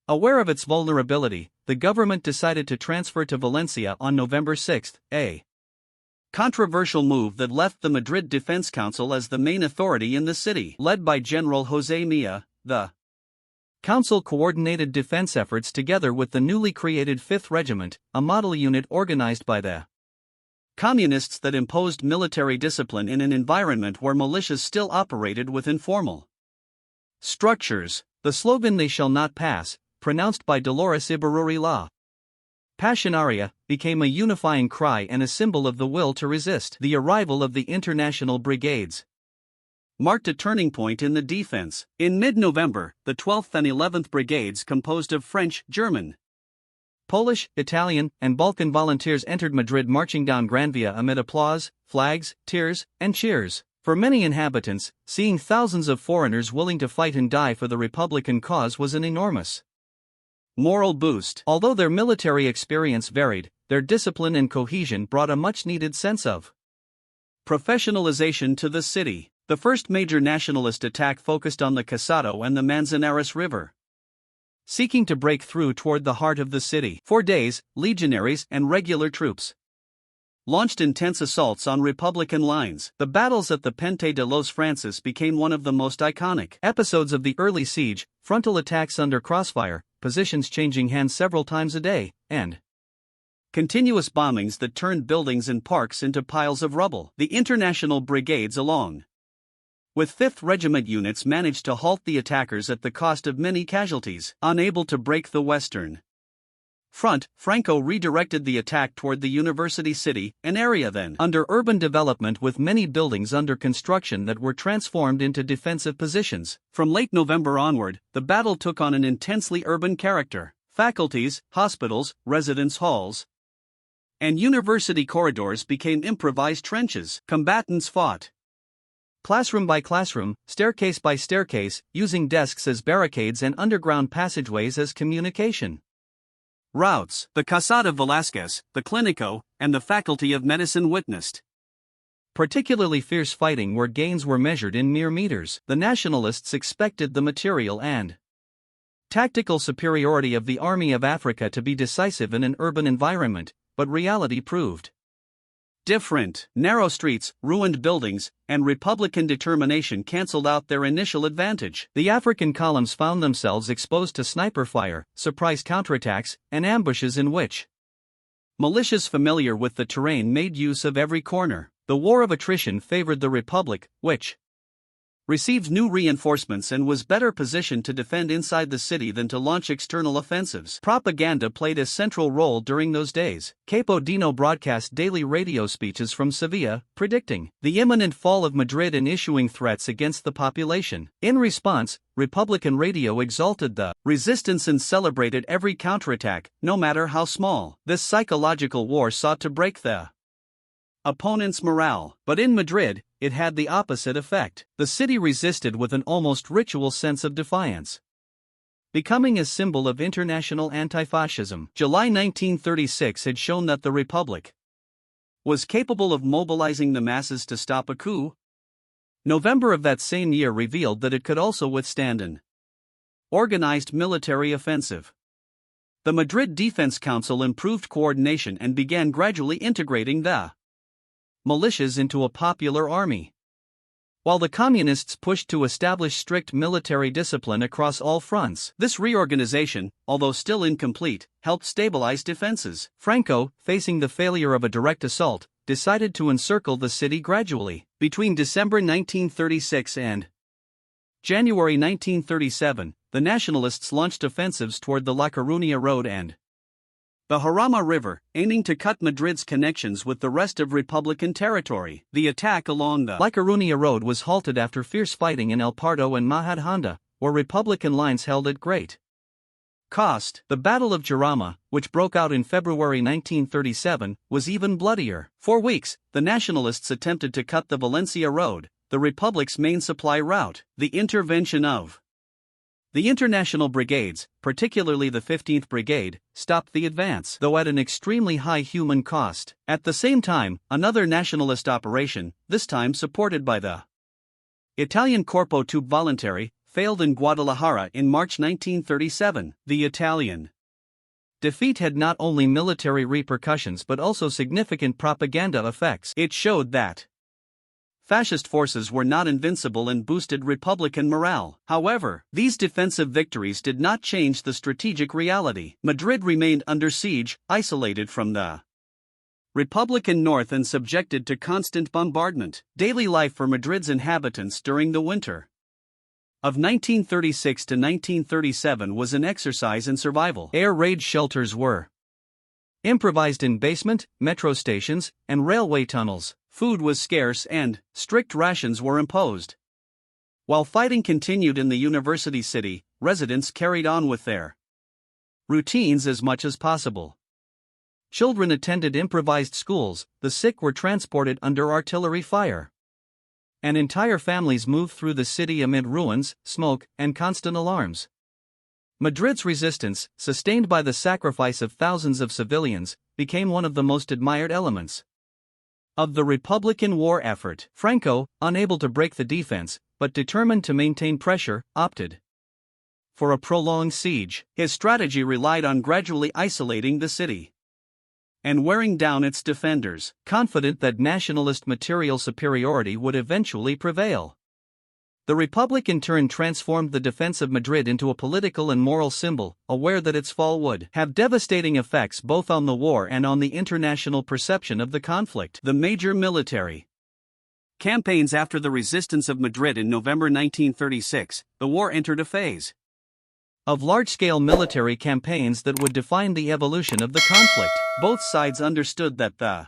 Aware of its vulnerability, the government decided to transfer to Valencia on November 6, a controversial move that left the Madrid Defense Council as the main authority in the city. Led by General José Milla, the council coordinated defense efforts together with the newly created 5th Regiment, a model unit organized by the Communists that imposed military discipline in an environment where militias still operated with informal structures. The slogan "They shall not pass," pronounced by Dolores Ibárruri La Pasionaria, became a unifying cry and a symbol of the will to resist. The arrival of the International Brigades marked a turning point in the defense. In mid-November, the 12th and 11th Brigades, composed of French, German, Polish, Italian, and Balkan volunteers, entered Madrid, marching down Gran Via amid applause, flags, tears, and cheers. For many inhabitants, seeing thousands of foreigners willing to fight and die for the Republican cause was an enormous moral boost. Although their military experience varied, their discipline and cohesion brought a much-needed sense of professionalization to the city. The first major nationalist attack focused on the Casado and the Manzanares River, seeking to break through toward the heart of the city. For days, legionaries and regular troops launched intense assaults on Republican lines. The battles at the Puente de los Franceses became one of the most iconic episodes of the early siege, frontal attacks under crossfire, positions changing hands several times a day, and continuous bombings that turned buildings and parks into piles of rubble. The International Brigades, along with 5th Regiment units, managed to halt the attackers at the cost of many casualties. Unable to break the Western front, Franco redirected the attack toward the University City, an area then under urban development with many buildings under construction that were transformed into defensive positions. From late November onward, the battle took on an intensely urban character. Faculties, hospitals, residence halls, and university corridors became improvised trenches. Combatants fought classroom by classroom, staircase by staircase, using desks as barricades and underground passageways as communication routes. The Casada Velázquez, the Clínico, and the Faculty of Medicine witnessed particularly fierce fighting where gains were measured in mere meters. The Nationalists expected the material and tactical superiority of the Army of Africa to be decisive in an urban environment, but reality proved different. Narrow streets, ruined buildings, and Republican determination cancelled out their initial advantage. The African columns found themselves exposed to sniper fire, surprise counterattacks, and ambushes in which militias familiar with the terrain made use of every corner. The war of attrition favored the Republic, which received new reinforcements and was better positioned to defend inside the city than to launch external offensives. Propaganda played a central role during those days. Capo Dino broadcast daily radio speeches from Sevilla, predicting the imminent fall of Madrid and issuing threats against the population. In response, Republican radio exalted the resistance and celebrated every counterattack, no matter how small. This psychological war sought to break the opponent's morale, but in Madrid, it had the opposite effect. The city resisted with an almost ritual sense of defiance, becoming a symbol of international anti-fascism. July 1936 had shown that the Republic was capable of mobilizing the masses to stop a coup. November of that same year revealed that it could also withstand an organized military offensive. The Madrid Defense Council improved coordination and began gradually integrating the militias into a popular army, while the Communists pushed to establish strict military discipline across all fronts. This reorganization, although still incomplete, helped stabilize defenses. Franco, facing the failure of a direct assault, decided to encircle the city gradually. Between December 1936 and January 1937, the Nationalists launched offensives toward the La Coruña Road and the Jarama River, aiming to cut Madrid's connections with the rest of Republican territory. The attack along the La Coruña Road was halted after fierce fighting in El Pardo and Majadahonda, where Republican lines held at great cost. The Battle of Jarama, which broke out in February 1937, was even bloodier. For weeks, the Nationalists attempted to cut the Valencia Road, the Republic's main supply route. The intervention of the International Brigades, particularly the 15th Brigade, stopped the advance, though at an extremely high human cost. At the same time, another nationalist operation, this time supported by the Italian Corpo Tube Voluntary, failed in Guadalajara in March 1937. The Italian defeat had not only military repercussions but also significant propaganda effects. It showed that fascist forces were not invincible and boosted Republican morale. However, these defensive victories did not change the strategic reality. Madrid remained under siege, isolated from the Republican north and subjected to constant bombardment. Daily life for Madrid's inhabitants during the winter of 1936 to 1937 was an exercise in survival. Air raid shelters were improvised in basement, metro stations, and railway tunnels. Food was scarce and strict rations were imposed. While fighting continued in the university city, residents carried on with their routines as much as possible. Children attended improvised schools, the sick were transported under artillery fire. And entire families moved through the city amid ruins, smoke, and constant alarms. Madrid's resistance, sustained by the sacrifice of thousands of civilians, became one of the most admired elements of the Republican war effort. Franco, unable to break the defense, but determined to maintain pressure, opted for a prolonged siege. His strategy relied on gradually isolating the city and wearing down its defenders, confident that nationalist material superiority would eventually prevail. The Republic in turn transformed the defense of Madrid into a political and moral symbol, aware that its fall would have devastating effects both on the war and on the international perception of the conflict. The major military campaigns after the resistance of Madrid in November 1936, the war entered a phase of large-scale military campaigns that would define the evolution of the conflict. Both sides understood that the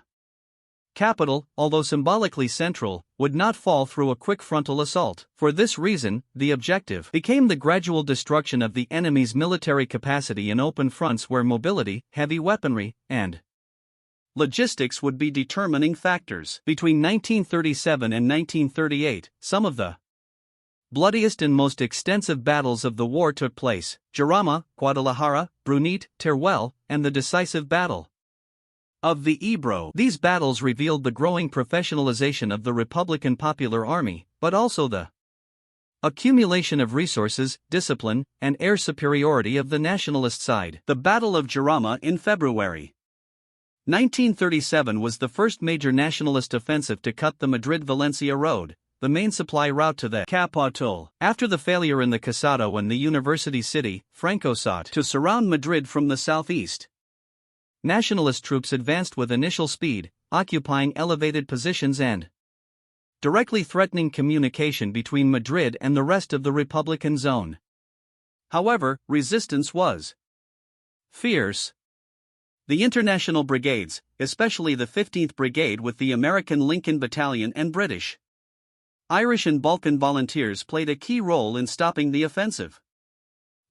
capital, although symbolically central, would not fall through a quick frontal assault. For this reason, the objective became the gradual destruction of the enemy's military capacity in open fronts where mobility, heavy weaponry, and logistics would be determining factors. Between 1937 and 1938, some of the bloodiest and most extensive battles of the war took place: Jarama, Guadalajara, Brunete, Teruel, and the decisive battle of the Ebro. These battles revealed the growing professionalization of the Republican Popular Army, but also the accumulation of resources, discipline, and air superiority of the nationalist side. The Battle of Jarama in February 1937 was the first major nationalist offensive to cut the Madrid-Valencia road, the main supply route to the capital. After the failure in the Casado and the university city, Franco sought to surround Madrid from the southeast. Nationalist troops advanced with initial speed, occupying elevated positions and directly threatening communication between Madrid and the rest of the Republican zone. However, resistance was fierce. The international brigades, especially the 15th Brigade with the American Lincoln Battalion and British, Irish and Balkan volunteers, played a key role in stopping the offensive.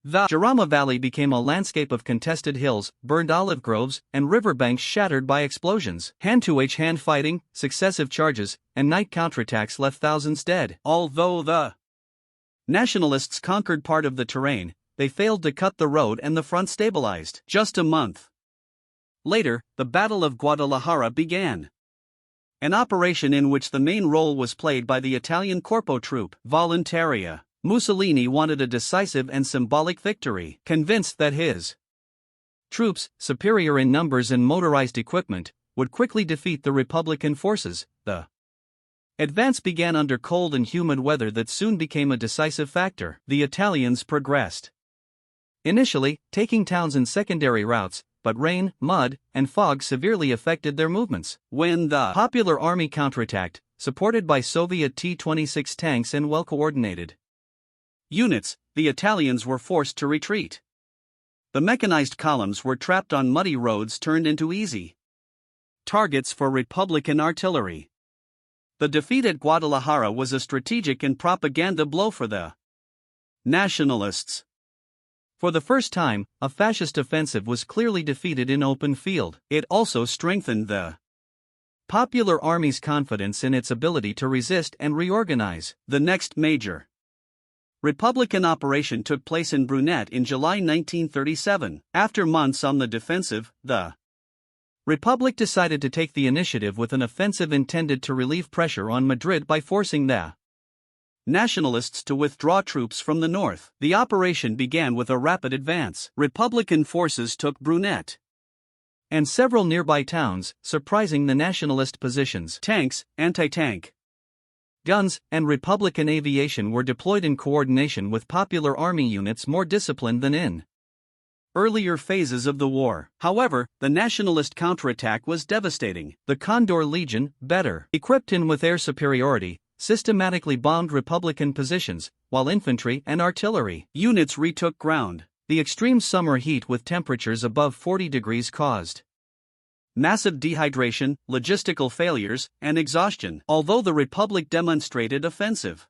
The Jarama Valley became a landscape of contested hills, burned olive groves, and riverbanks shattered by explosions. Hand-to-hand fighting, successive charges, and night counterattacks left thousands dead. Although the nationalists conquered part of the terrain, they failed to cut the road and the front stabilized. Just a month later, the Battle of Guadalajara began. An operation in which the main role was played by the Italian Corpo Troop Volontaria. Mussolini wanted a decisive and symbolic victory. Convinced that his troops, superior in numbers and motorized equipment, would quickly defeat the Republican forces, the advance began under cold and humid weather that soon became a decisive factor. The Italians progressed, initially taking towns and secondary routes, but rain, mud, and fog severely affected their movements. When the Popular Army counterattacked, supported by Soviet T-26 tanks and well-coordinated units, the Italians were forced to retreat. The mechanized columns were trapped on muddy roads turned into easy targets for Republican artillery. The defeat at Guadalajara was a strategic and propaganda blow for the nationalists. For the first time, a fascist offensive was clearly defeated in open field. It also strengthened the Popular Army's confidence in its ability to resist and reorganize. The next major Republican operation took place in Brunete in July 1937. After months on the defensive, the Republic decided to take the initiative with an offensive intended to relieve pressure on Madrid by forcing the nationalists to withdraw troops from the north. The operation began with a rapid advance. Republican forces took Brunete and several nearby towns, surprising the nationalist positions. Tanks, anti-tank guns, and Republican aviation were deployed in coordination with Popular Army units more disciplined than in earlier phases of the war. However, the nationalist counterattack was devastating. The Condor Legion, better equipped and with air superiority, systematically bombed Republican positions, while infantry and artillery units retook ground. The extreme summer heat with temperatures above 40 degrees caused massive dehydration, logistical failures, and exhaustion. Although the Republic demonstrated offensive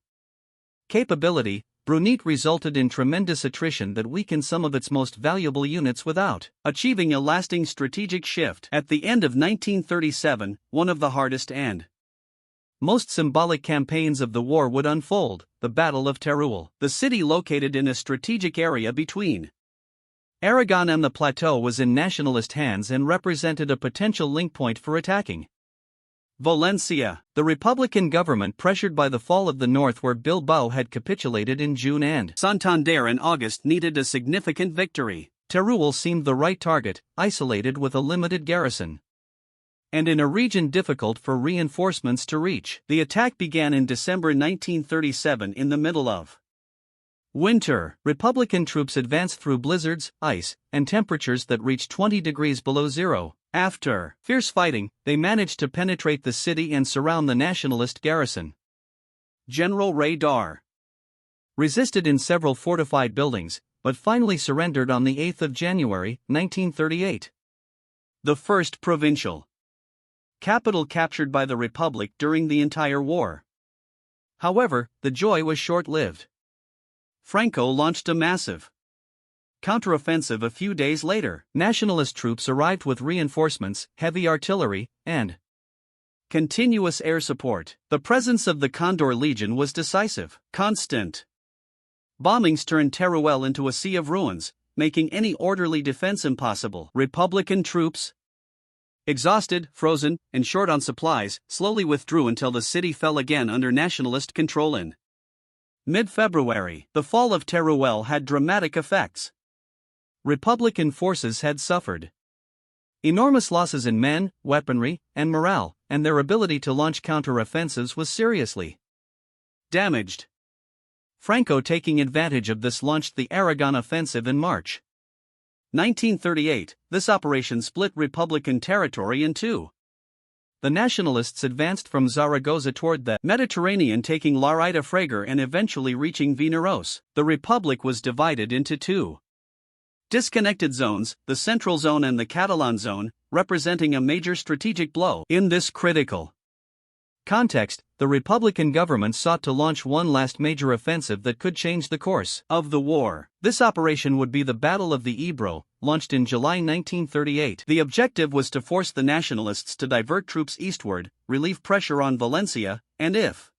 capability, Brunete resulted in tremendous attrition that weakened some of its most valuable units without achieving a lasting strategic shift. At the end of 1937, one of the hardest and most symbolic campaigns of the war would unfold, the Battle of Teruel. The city, located in a strategic area between Aragon and the plateau, was in nationalist hands and represented a potential link point for attacking Valencia. The Republican government, pressured by the fall of the north where Bilbao had capitulated in June and Santander in August, needed a significant victory. Teruel seemed the right target, isolated with a limited garrison and in a region difficult for reinforcements to reach. The attack began in December 1937 in the middle of winter. Republican troops advanced through blizzards, ice, and temperatures that reached 20 degrees below zero. After fierce fighting, they managed to penetrate the city and surround the nationalist garrison. General Ray Dar resisted in several fortified buildings, but finally surrendered on the 8th of January, 1938. The first provincial capital captured by the Republic during the entire war. However, the joy was short-lived. Franco launched a massive counteroffensive a few days later. Nationalist troops arrived with reinforcements, heavy artillery, and continuous air support. The presence of the Condor Legion was decisive. Constant bombings turned Teruel into a sea of ruins, making any orderly defense impossible. Republican troops, exhausted, frozen, and short on supplies, slowly withdrew until the city fell again under nationalist control in mid-February. The fall of Teruel had dramatic effects. Republican forces had suffered enormous losses in men, weaponry, and morale, and their ability to launch counter-offensives was seriously damaged. Franco, taking advantage of this, launched the Aragon offensive in March 1938. This operation split Republican territory in two. The nationalists advanced from Zaragoza toward the Mediterranean, taking Larida Frager and eventually reaching Vineros. The Republic was divided into two disconnected zones, the Central Zone and the Catalan Zone, representing a major strategic blow. In this critical context, the Republican government sought to launch one last major offensive that could change the course of the war. This operation would be the Battle of the Ebro, launched in July 1938. The objective was to force the nationalists to divert troops eastward, relieve pressure on Valencia, and if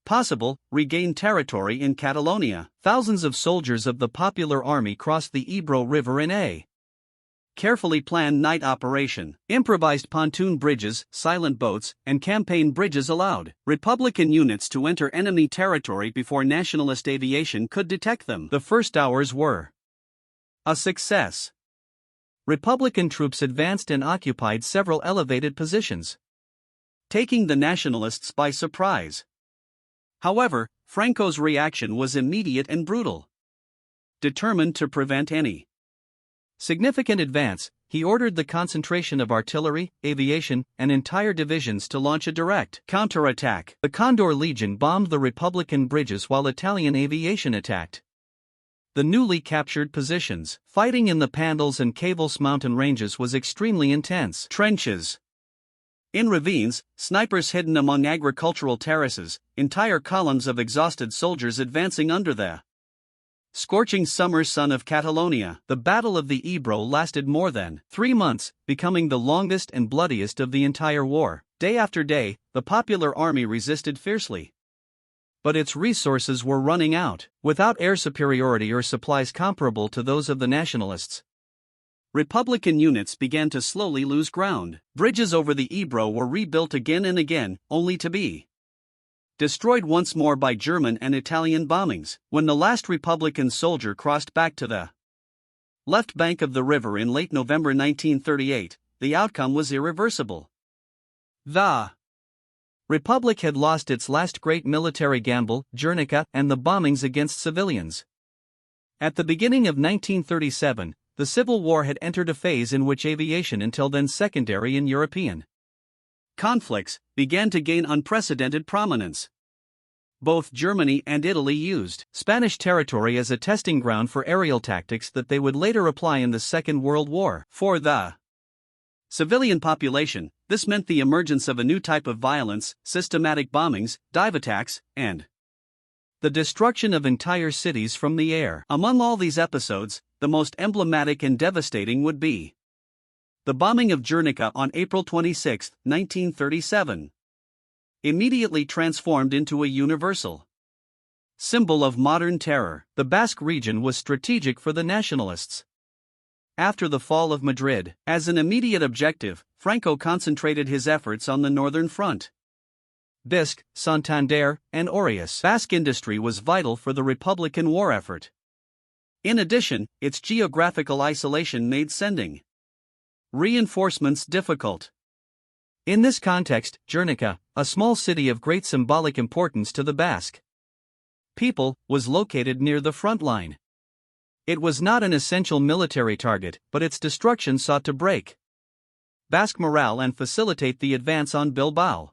possible, regain territory in Catalonia. Thousands of soldiers of the Popular Army crossed the Ebro River in a carefully planned night operation. Improvised pontoon bridges, silent boats, and campaign bridges allowed Republican units to enter enemy territory before nationalist aviation could detect them. The first hours were a success. Republican troops advanced and occupied several elevated positions, taking the nationalists by surprise. However, Franco's reaction was immediate and brutal. Determined to prevent any significant advance, he ordered the concentration of artillery, aviation, and entire divisions to launch a direct counterattack. The Condor Legion bombed the Republican bridges while Italian aviation attacked the newly captured positions. Fighting in the Pandals and Cavals mountain ranges was extremely intense. Trenches in ravines, snipers hidden among agricultural terraces, entire columns of exhausted soldiers advancing under the scorching summer sun of Catalonia. The Battle of the Ebro lasted more than 3 months, becoming the longest and bloodiest of the entire war. Day after day, the Popular Army resisted fiercely, but its resources were running out. Without air superiority or supplies comparable to those of the nationalists, Republican units began to slowly lose ground. Bridges over the Ebro were rebuilt again and again, only to be destroyed once more by German and Italian bombings. When the last Republican soldier crossed back to the left bank of the river in late November 1938, the outcome was irreversible. The Republic had lost its last great military gamble, Guernica, and the bombings against civilians. At the beginning of 1937, the Civil War had entered a phase in which aviation, until then secondary in European conflicts, began to gain unprecedented prominence. Both Germany and Italy used Spanish territory as a testing ground for aerial tactics that they would later apply in the Second World War. For the civilian population, this meant the emergence of a new type of violence: systematic bombings, dive attacks, and the destruction of entire cities from the air. Among all these episodes, the most emblematic and devastating would be the bombing of Guernica on April 26, 1937. Immediately transformed into a universal symbol of modern terror, the Basque region was strategic for the Nationalists. After the fall of Madrid, as an immediate objective, Franco concentrated his efforts on the northern front. Bisque, Santander, and Orius. Basque industry was vital for the Republican war effort. In addition, its geographical isolation made sending reinforcements difficult. In this context, Guernica, a small city of great symbolic importance to the Basque people, was located near the front line. It was not an essential military target, but its destruction sought to break Basque morale and facilitate the advance on Bilbao.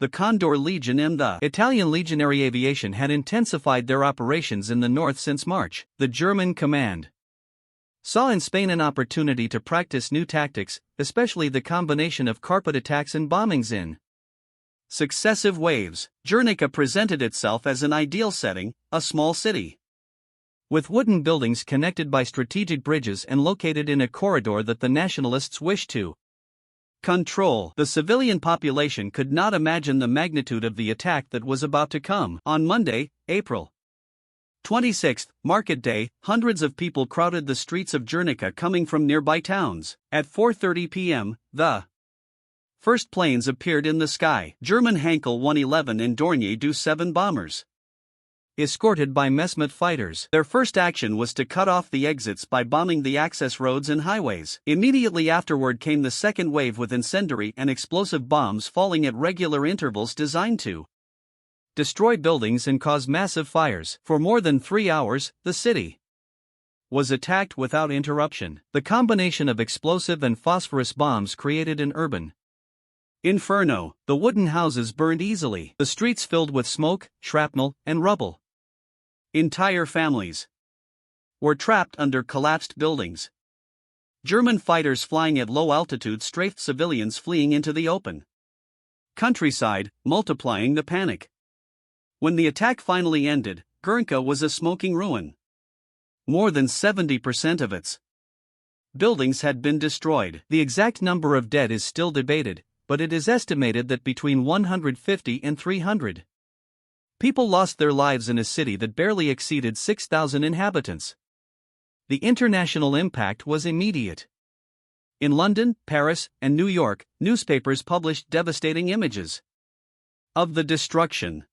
The Condor Legion and the Italian Legionary Aviation had intensified their operations in the north since March. The German command saw in Spain an opportunity to practice new tactics, especially the combination of carpet attacks and bombings in successive waves. Guernica presented itself as an ideal setting, a small city with wooden buildings connected by strategic bridges and located in a corridor that the Nationalists wished to control. The civilian population could not imagine the magnitude of the attack that was about to come. On Monday, April 26th, Market Day, hundreds of people crowded the streets of Guernica coming from nearby towns. At 4:30 p.m., the first planes appeared in the sky. German Heinkel 111 and Dornier Do 7 bombers, escorted by Mesmet fighters. Their first action was to cut off the exits by bombing the access roads and highways. Immediately afterward came the second wave with incendiary and explosive bombs falling at regular intervals designed to destroy buildings and cause massive fires. For more than 3 hours, the city was attacked without interruption. The combination of explosive and phosphorus bombs created an urban inferno. The wooden houses burned easily, the streets filled with smoke, shrapnel, and rubble. Entire families were trapped under collapsed buildings. German fighters flying at low altitude strafed civilians fleeing into the open countryside, multiplying the panic. When the attack finally ended, Guernica was a smoking ruin. More than 70% of its buildings had been destroyed. The exact number of dead is still debated, but it is estimated that between 150 and 300 people lost their lives in a city that barely exceeded 6,000 inhabitants. The international impact was immediate. In London, Paris, and New York, newspapers published devastating images of the destruction.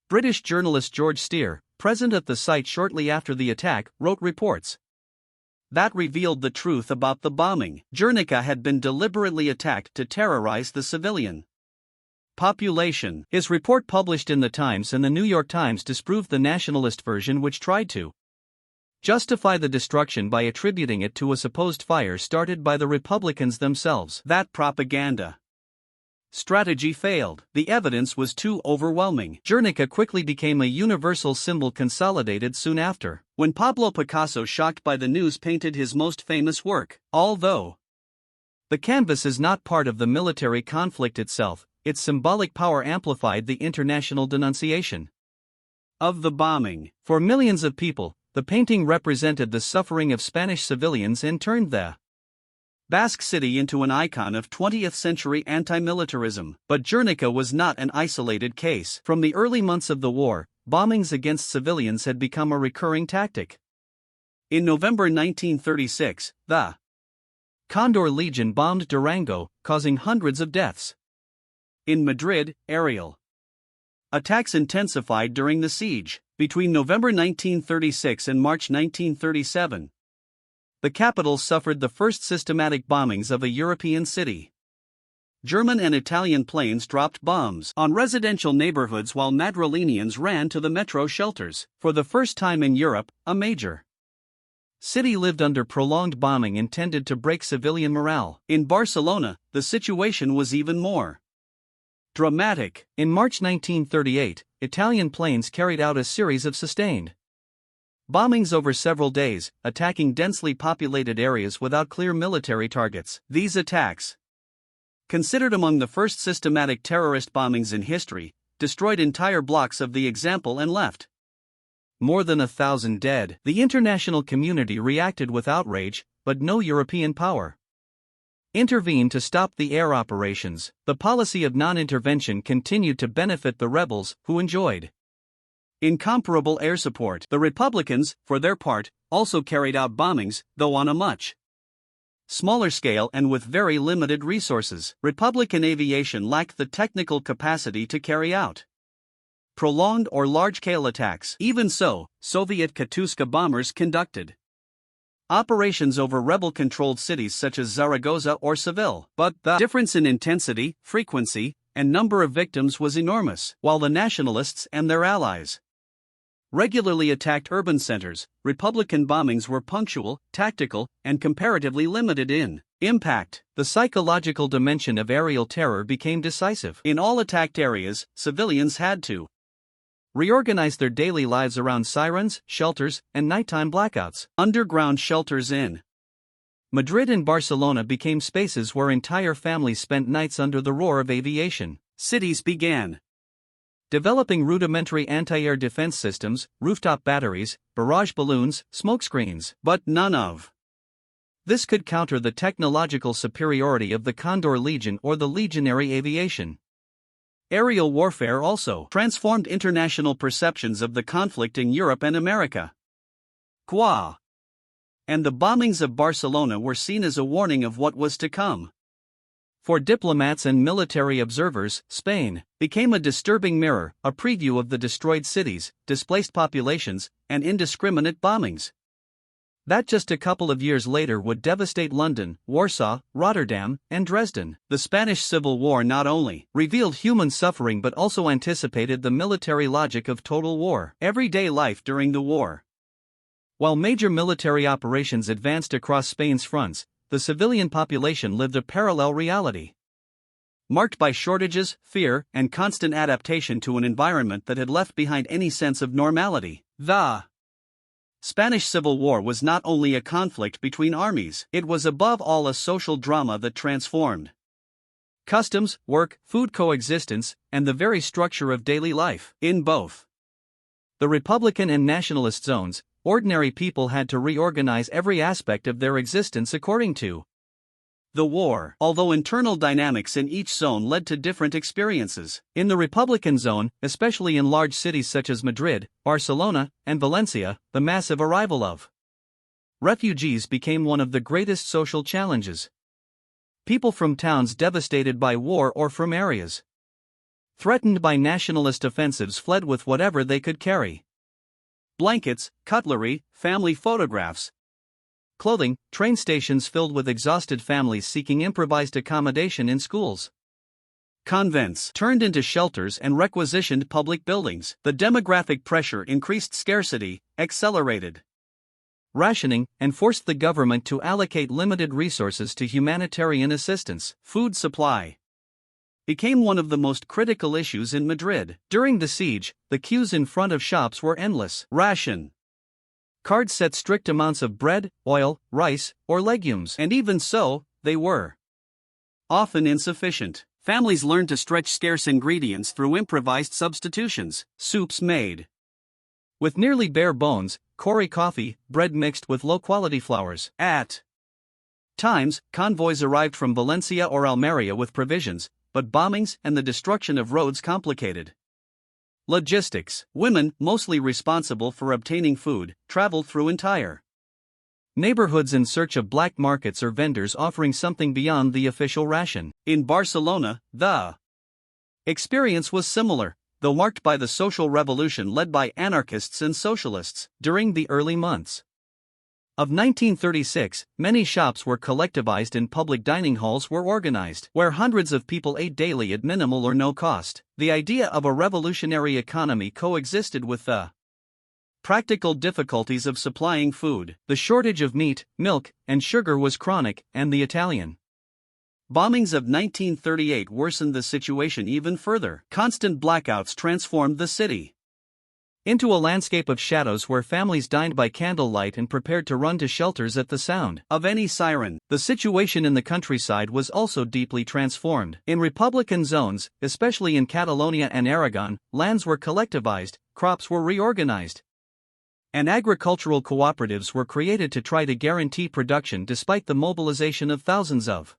British journalist George Steer, present at the site shortly after the attack, wrote reports that revealed the truth about the bombing. Guernica had been deliberately attacked to terrorize the civilian population. His report, published in the Times and the New York Times, disproved the nationalist version, which tried to justify the destruction by attributing it to a supposed fire started by the Republicans themselves. That propaganda strategy failed. The evidence was too overwhelming. Guernica quickly became a universal symbol, consolidated soon after, when Pablo Picasso, shocked by the news, painted his most famous work. Although the canvas is not part of the military conflict itself, its symbolic power amplified the international denunciation of the bombing. For millions of people, the painting represented the suffering of Spanish civilians and turned the Basque city into an icon of 20th-century anti-militarism. But Guernica was not an isolated case. From the early months of the war, bombings against civilians had become a recurring tactic. In November 1936, the Condor Legion bombed Durango, causing hundreds of deaths. In Madrid, aerial attacks intensified during the siege. Between November 1936 and March 1937, the capital suffered the first systematic bombings of a European city. German and Italian planes dropped bombs on residential neighborhoods while Madrilenians ran to the metro shelters. For the first time in Europe, a major City lived under prolonged bombing intended to break civilian morale. In Barcelona, the situation was even more dramatic. In March 1938, Italian planes carried out a series of sustained bombings over several days, attacking densely populated areas without clear military targets. These attacks, considered among the first systematic terrorist bombings in history, destroyed entire blocks of the example and left more than 1,000 dead. The international community reacted with outrage, but no European power intervened to stop the air operations. The policy of non-intervention continued to benefit the rebels, who enjoyed incomparable air support. The Republicans, for their part, also carried out bombings, though on a much smaller scale and with very limited resources. Republican aviation lacked the technical capacity to carry out prolonged or large-scale attacks. Even so, Soviet Katyusha bombers conducted operations over rebel-controlled cities such as Zaragoza or Seville. But the difference in intensity, frequency, and number of victims was enormous. While the Nationalists and their allies regularly attacked urban centers, Republican bombings were punctual, tactical, and comparatively limited in impact. The psychological dimension of aerial terror became decisive. In all attacked areas, civilians had to reorganize their daily lives around sirens, shelters, and nighttime blackouts. Underground shelters in Madrid and Barcelona became spaces where entire families spent nights under the roar of aviation. Cities began developing rudimentary anti-air defense systems, rooftop batteries, barrage balloons, smokescreens. But none of this could counter the technological superiority of the Condor Legion or the legionary aviation. Aerial warfare also transformed international perceptions of the conflict in Europe and America. And the bombings of Barcelona were seen as a warning of what was to come. For diplomats and military observers, Spain became a disturbing mirror, a preview of the destroyed cities, displaced populations, and indiscriminate bombings that just a couple of years later would devastate London, Warsaw, Rotterdam, and Dresden. The Spanish Civil War not only revealed human suffering but also anticipated the military logic of total war. Everyday life during the war. While major military operations advanced across Spain's fronts, the civilian population lived a parallel reality, marked by shortages, fear, and constant adaptation to an environment that had left behind any sense of normality. The Spanish Civil War was not only a conflict between armies, it was above all a social drama that transformed customs, work, food coexistence, and the very structure of daily life. In both the Republican and Nationalist zones, ordinary people had to reorganize every aspect of their existence according to the war. Although internal dynamics in each zone led to different experiences. In the Republican zone, especially in large cities such as Madrid, Barcelona, and Valencia, the massive arrival of refugees became one of the greatest social challenges. People from towns devastated by war or from areas threatened by nationalist offensives fled with whatever they could carry: blankets, cutlery, family photographs, clothing, train stations filled with exhausted families seeking improvised accommodation in schools. Convents turned into shelters and requisitioned public buildings. The demographic pressure increased scarcity, accelerated rationing, and forced the government to allocate limited resources to humanitarian assistance. Food supply became one of the most critical issues in Madrid. During the siege, the queues in front of shops were endless. Ration cards set strict amounts of bread, oil, rice, or legumes, and even so, they were often insufficient. Families learned to stretch scarce ingredients through improvised substitutions. Soups made with nearly bare bones, Corrie coffee, bread mixed with low-quality flours. At times, convoys arrived from Valencia or Almeria with provisions, but bombings and the destruction of roads complicated logistics. Women, mostly responsible for obtaining food, traveled through entire neighborhoods in search of black markets or vendors offering something beyond the official ration. In Barcelona, the experience was similar, though marked by the social revolution led by anarchists and socialists. During the early months of 1936, many shops were collectivized and public dining halls were organized, where hundreds of people ate daily at minimal or no cost. The idea of a revolutionary economy coexisted with the Practical difficulties of supplying food. The shortage of meat, milk, and sugar was chronic, and the Italian bombings of 1938 worsened the situation even further. Constant blackouts transformed the city into a landscape of shadows where families dined by candlelight and prepared to run to shelters at the sound of any siren. The situation in the countryside was also deeply transformed. In Republican zones, especially in Catalonia and Aragon, lands were collectivized, crops were reorganized, and agricultural cooperatives were created to try to guarantee production despite the mobilization of thousands of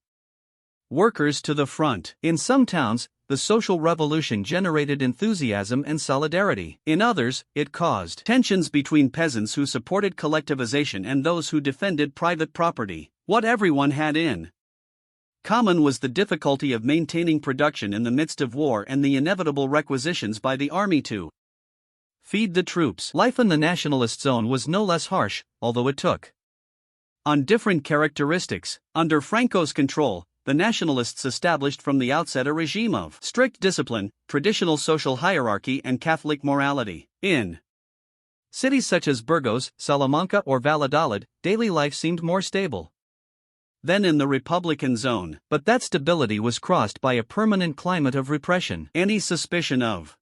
workers to the front. In some towns, the social revolution generated enthusiasm and solidarity. In others, it caused tensions between peasants who supported collectivization and those who defended private property. What everyone had in common was the difficulty of maintaining production in the midst of war and the inevitable requisitions by the army to feed the troops. Life in the nationalist zone was no less harsh, although it took on different characteristics. Under Franco's control, the nationalists established from the outset a regime of strict discipline, traditional social hierarchy, and Catholic morality. In cities such as Burgos, Salamanca, or Valladolid, daily life seemed more stable than in the Republican zone. But that stability was crossed by a permanent climate of repression. Any suspicion of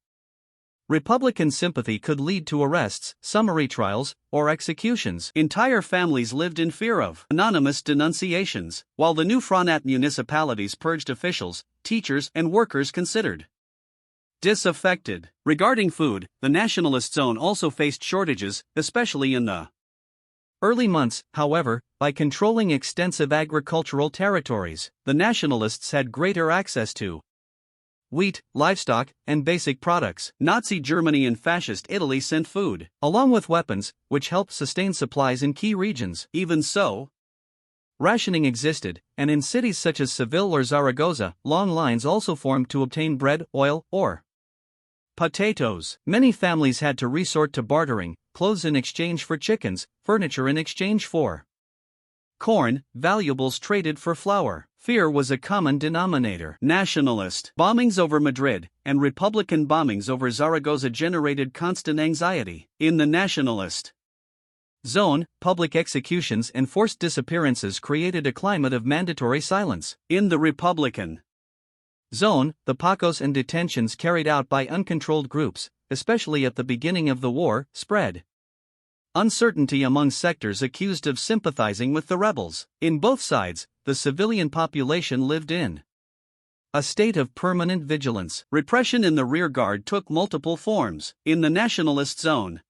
Republican sympathy could lead to arrests, summary trials, or executions. Entire families lived in fear of anonymous denunciations, while the new Fronat municipalities purged officials, teachers, and workers considered disaffected. Regarding food, the nationalist zone also faced shortages, especially in the early months. However, by controlling extensive agricultural territories, the nationalists had greater access to wheat, livestock, and basic products. Nazi Germany and Fascist Italy sent food, along with weapons, which helped sustain supplies in key regions. Even so, rationing existed, and in cities such as Seville or Zaragoza, long lines also formed to obtain bread, oil, or potatoes. Many families had to resort to bartering, clothes in exchange for chickens, furniture in exchange for corn, valuables traded for flour. Fear was a common denominator. Nationalist bombings over Madrid and Republican bombings over Zaragoza generated constant anxiety. In the nationalist zone, public executions and forced disappearances created a climate of mandatory silence. In the Republican zone, the pacos and detentions carried out by uncontrolled groups, especially at the beginning of the war, spread uncertainty among sectors accused of sympathizing with the rebels. In both sides, the civilian population lived in a state of permanent vigilance. Repression in the rearguard took multiple forms. In the nationalist zone,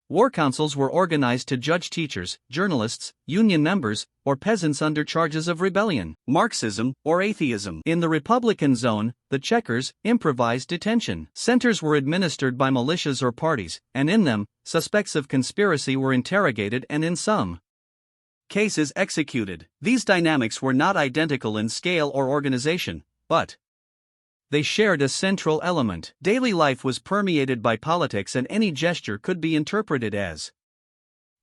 war councils were organized to judge teachers, journalists, union members, or peasants under charges of rebellion, Marxism, or atheism. In the Republican zone, the checkers, improvised detention centers were administered by militias or parties, and in them, suspects of conspiracy were interrogated and in some cases executed. These dynamics were not identical in scale or organization, but they shared a central element. Daily life was permeated by politics, and any gesture could be interpreted as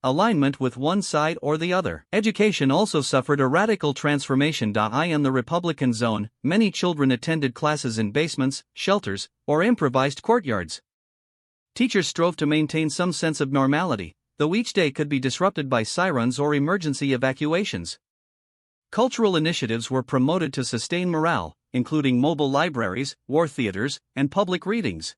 alignment with one side or the other. Education also suffered a radical transformation. In the Republican zone, many children attended classes in basements, shelters, or improvised courtyards. Teachers strove to maintain some sense of normality, though each day could be disrupted by sirens or emergency evacuations. Cultural initiatives were promoted to sustain morale, including mobile libraries, war theaters, and public readings.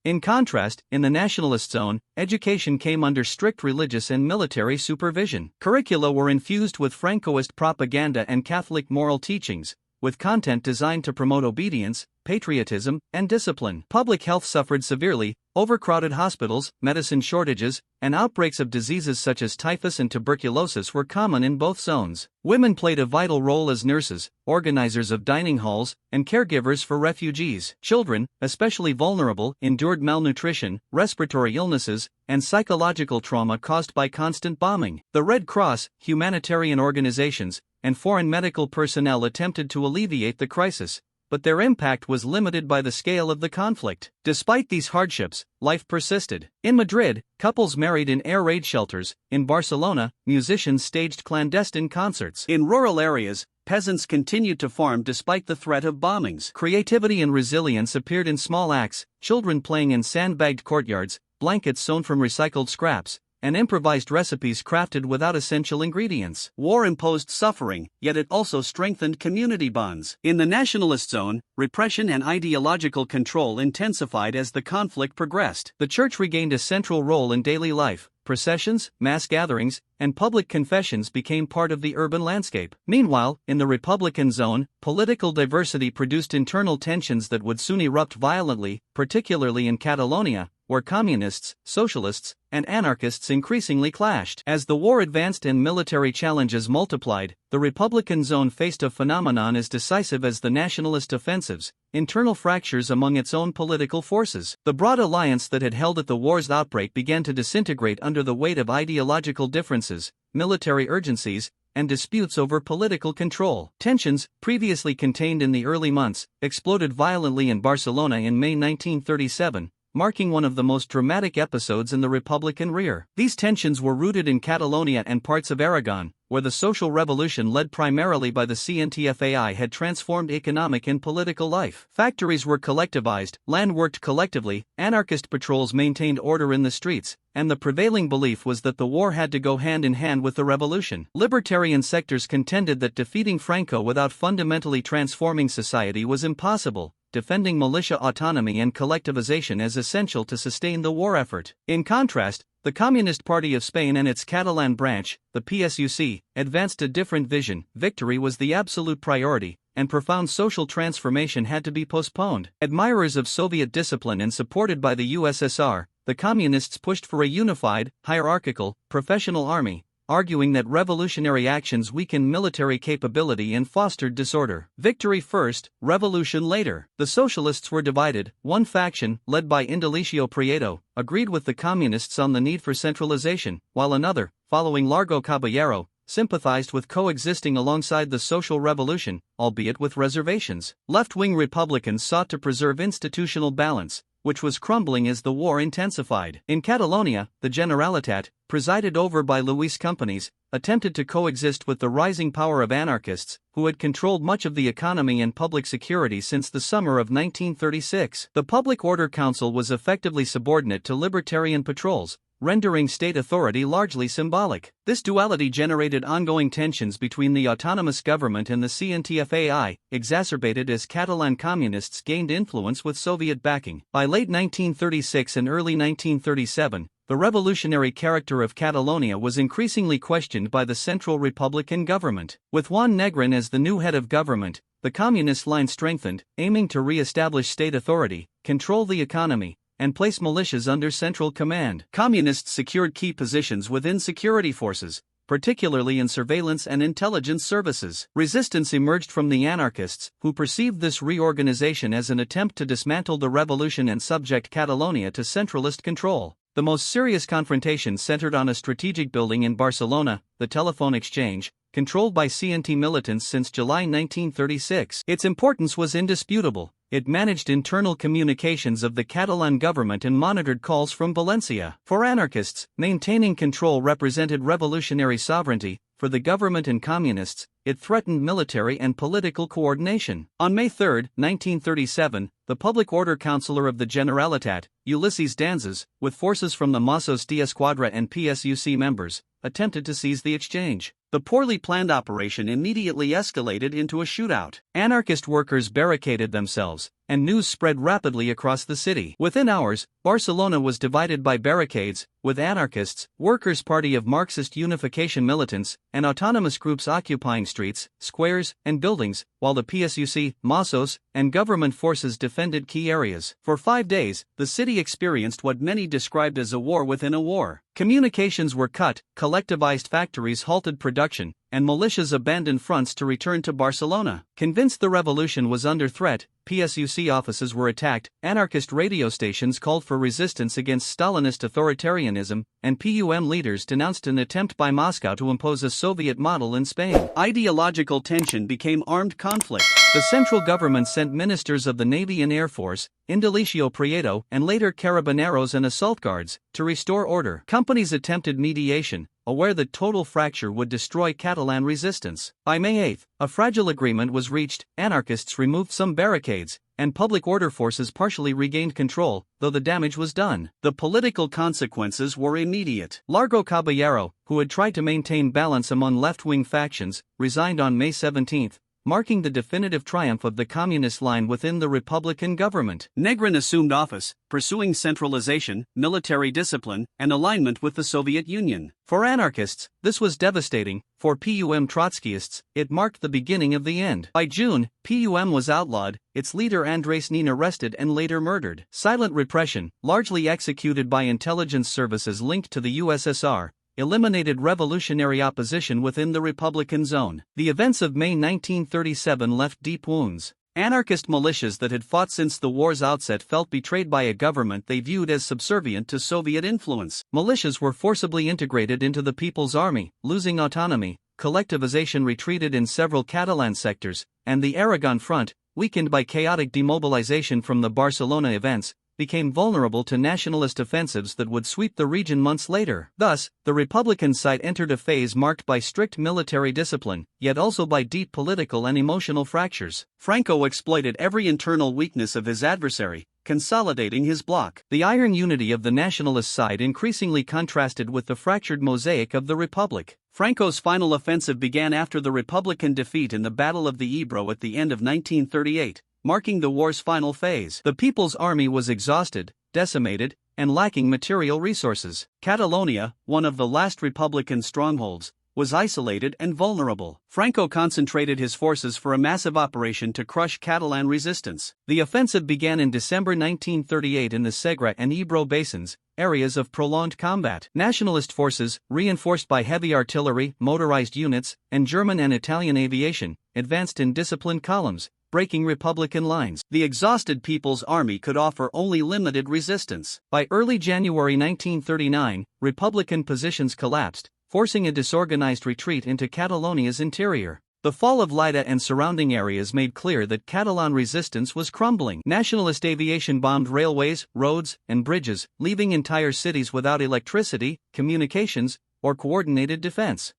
In contrast, in the nationalist zone, education came under strict religious and military supervision. Curricula were infused with Francoist propaganda and Catholic moral teachings, with content designed to promote obedience, patriotism, and discipline. Public health suffered severely. Overcrowded hospitals, medicine shortages, and outbreaks of diseases such as typhus and tuberculosis were common in both zones. Women played a vital role as nurses, organizers of dining halls, and caregivers for refugees. Children, especially vulnerable, endured malnutrition, respiratory illnesses, and psychological trauma caused by constant bombing. The Red Cross, humanitarian organizations, and foreign medical personnel attempted to alleviate the crisis, but their impact was limited by the scale of the conflict. Despite these hardships, life persisted. In Madrid, couples married in air raid shelters. In Barcelona, musicians staged clandestine concerts. In rural areas, peasants continued to farm despite the threat of bombings. Creativity and resilience appeared in small acts, children playing in sandbagged courtyards, blankets sewn from recycled scraps, and improvised recipes crafted without essential ingredients. War imposed suffering, yet it also strengthened community bonds. In the nationalist zone, repression and ideological control intensified as the conflict progressed. The church regained a central role in daily life. Processions, mass gatherings, and public confessions became part of the urban landscape. Meanwhile, in the Republican zone, political diversity produced internal tensions that would soon erupt violently, particularly in Catalonia, where communists, socialists, and anarchists increasingly clashed. As the war advanced and military challenges multiplied, the Republican zone faced a phenomenon as decisive as the nationalist offensives: internal fractures among its own political forces. The broad alliance that had held at the war's outbreak began to disintegrate under the weight of ideological differences, military urgencies, and disputes over political control. Tensions, previously contained in the early months, exploded violently in Barcelona in May 1937, marking one of the most dramatic episodes in the Republican rear. These tensions were rooted in Catalonia and parts of Aragon, where the social revolution led primarily by the CNTFAI had transformed economic and political life. Factories were collectivized, land worked collectively, anarchist patrols maintained order in the streets, and the prevailing belief was that the war had to go hand in hand with the revolution. Libertarian sectors contended that defeating Franco without fundamentally transforming society was impossible, defending militia autonomy and collectivization as essential to sustain the war effort. In contrast, the Communist Party of Spain and its Catalan branch, the PSUC, advanced a different vision. Victory was the absolute priority, and profound social transformation had to be postponed. Admirers of Soviet discipline and supported by the USSR, the Communists pushed for a unified, hierarchical, professional army, arguing that revolutionary actions weakened military capability and fostered disorder. Victory first, revolution later. The socialists were divided. One faction, led by Indalecio Prieto, agreed with the communists on the need for centralization, while another, following Largo Caballero, sympathized with coexisting alongside the social revolution, albeit with reservations. Left-wing Republicans sought to preserve institutional balance, which was crumbling as the war intensified. In Catalonia, the Generalitat, presided over by Luis Companys, attempted to coexist with the rising power of anarchists, who had controlled much of the economy and public security since the summer of 1936. The Public Order Council was effectively subordinate to libertarian patrols, rendering state authority largely symbolic. This duality generated ongoing tensions between the autonomous government and the CNTFAI, exacerbated as Catalan communists gained influence with Soviet backing. By late 1936 and early 1937, the revolutionary character of Catalonia was increasingly questioned by the central Republican government. With Juan Negrin as the new head of government, the communist line strengthened, aiming to re-establish state authority, control the economy, and place militias under central command. Communists secured key positions within security forces, particularly in surveillance and intelligence services. Resistance emerged from the anarchists, who perceived this reorganization as an attempt to dismantle the revolution and subject Catalonia to centralist control. The most serious confrontations centered on a strategic building in Barcelona, the Telephone Exchange, controlled by CNT militants since July 1936. Its importance was indisputable. It managed internal communications of the Catalan government and monitored calls from Valencia. For anarchists, maintaining control represented revolutionary sovereignty. For the government and communists, it threatened military and political coordination. On May 3, 1937, the Public Order Councillor of the Generalitat, Ulysses Danzas, with forces from the Mossos d'Esquadra and PSUC members, attempted to seize the exchange. The poorly planned operation immediately escalated into a shootout. Anarchist workers barricaded themselves, and news spread rapidly across the city. Within hours, Barcelona was divided by barricades, with anarchists, Workers' Party of Marxist Unification militants, and autonomous groups occupying streets, squares, and buildings, while the PSUC, Mossos, and government forces defended key areas. For 5 days, the city experienced what many described as a war within a war. Communications were cut, collectivized factories halted production, and militias abandoned fronts to return to Barcelona. Convinced the revolution was under threat, PSUC offices were attacked, anarchist radio stations called for resistance against Stalinist authoritarianism, and PUM leaders denounced an attempt by Moscow to impose a Soviet model in Spain. Ideological tension became armed conflict. The central government sent ministers of the Navy and Air Force, Indalecio Prieto, and later Carabineros and assault guards, to restore order. Companies attempted mediation, aware that total fracture would destroy Catalan resistance. By May 8, a fragile agreement was reached, anarchists removed some barricades, and public order forces partially regained control, though the damage was done. The political consequences were immediate. Largo Caballero, who had tried to maintain balance among left-wing factions, resigned on May 17, marking the definitive triumph of the communist line within the Republican government. Negrin assumed office, pursuing centralization, military discipline, and alignment with the Soviet Union. For anarchists, this was devastating. For PUM Trotskyists, it marked the beginning of the end. By June, PUM was outlawed, its leader Andrei Nin arrested and later murdered. Silent repression, largely executed by intelligence services linked to the USSR, eliminated revolutionary opposition within the Republican zone. The events of May 1937 left deep wounds. Anarchist militias that had fought since the war's outset felt betrayed by a government they viewed as subservient to Soviet influence. Militias were forcibly integrated into the People's Army, losing autonomy. Collectivization retreated in several Catalan sectors, and the Aragon Front, weakened by chaotic demobilization from the Barcelona events, became vulnerable to nationalist offensives that would sweep the region months later. Thus, the Republican side entered a phase marked by strict military discipline, yet also by deep political and emotional fractures. Franco exploited every internal weakness of his adversary, consolidating his bloc. The iron unity of the nationalist side increasingly contrasted with the fractured mosaic of the Republic. Franco's final offensive began after the Republican defeat in the Battle of the Ebro at the end of 1938. Marking the war's final phase. The People's Army was exhausted, decimated, and lacking material resources. Catalonia, one of the last Republican strongholds, was isolated and vulnerable. Franco concentrated his forces for a massive operation to crush Catalan resistance. The offensive began in December 1938 in the Segre and Ebro basins, areas of prolonged combat. Nationalist forces, reinforced by heavy artillery, motorized units, and German and Italian aviation, advanced in disciplined columns, breaking Republican lines. The exhausted People's Army could offer only limited resistance. By early January 1939, Republican positions collapsed, forcing a disorganized retreat into Catalonia's interior. The fall of Lleida and surrounding areas made clear that Catalan resistance was crumbling. Nationalist aviation bombed railways, roads, and bridges, leaving entire cities without electricity, communications, or coordinated defense.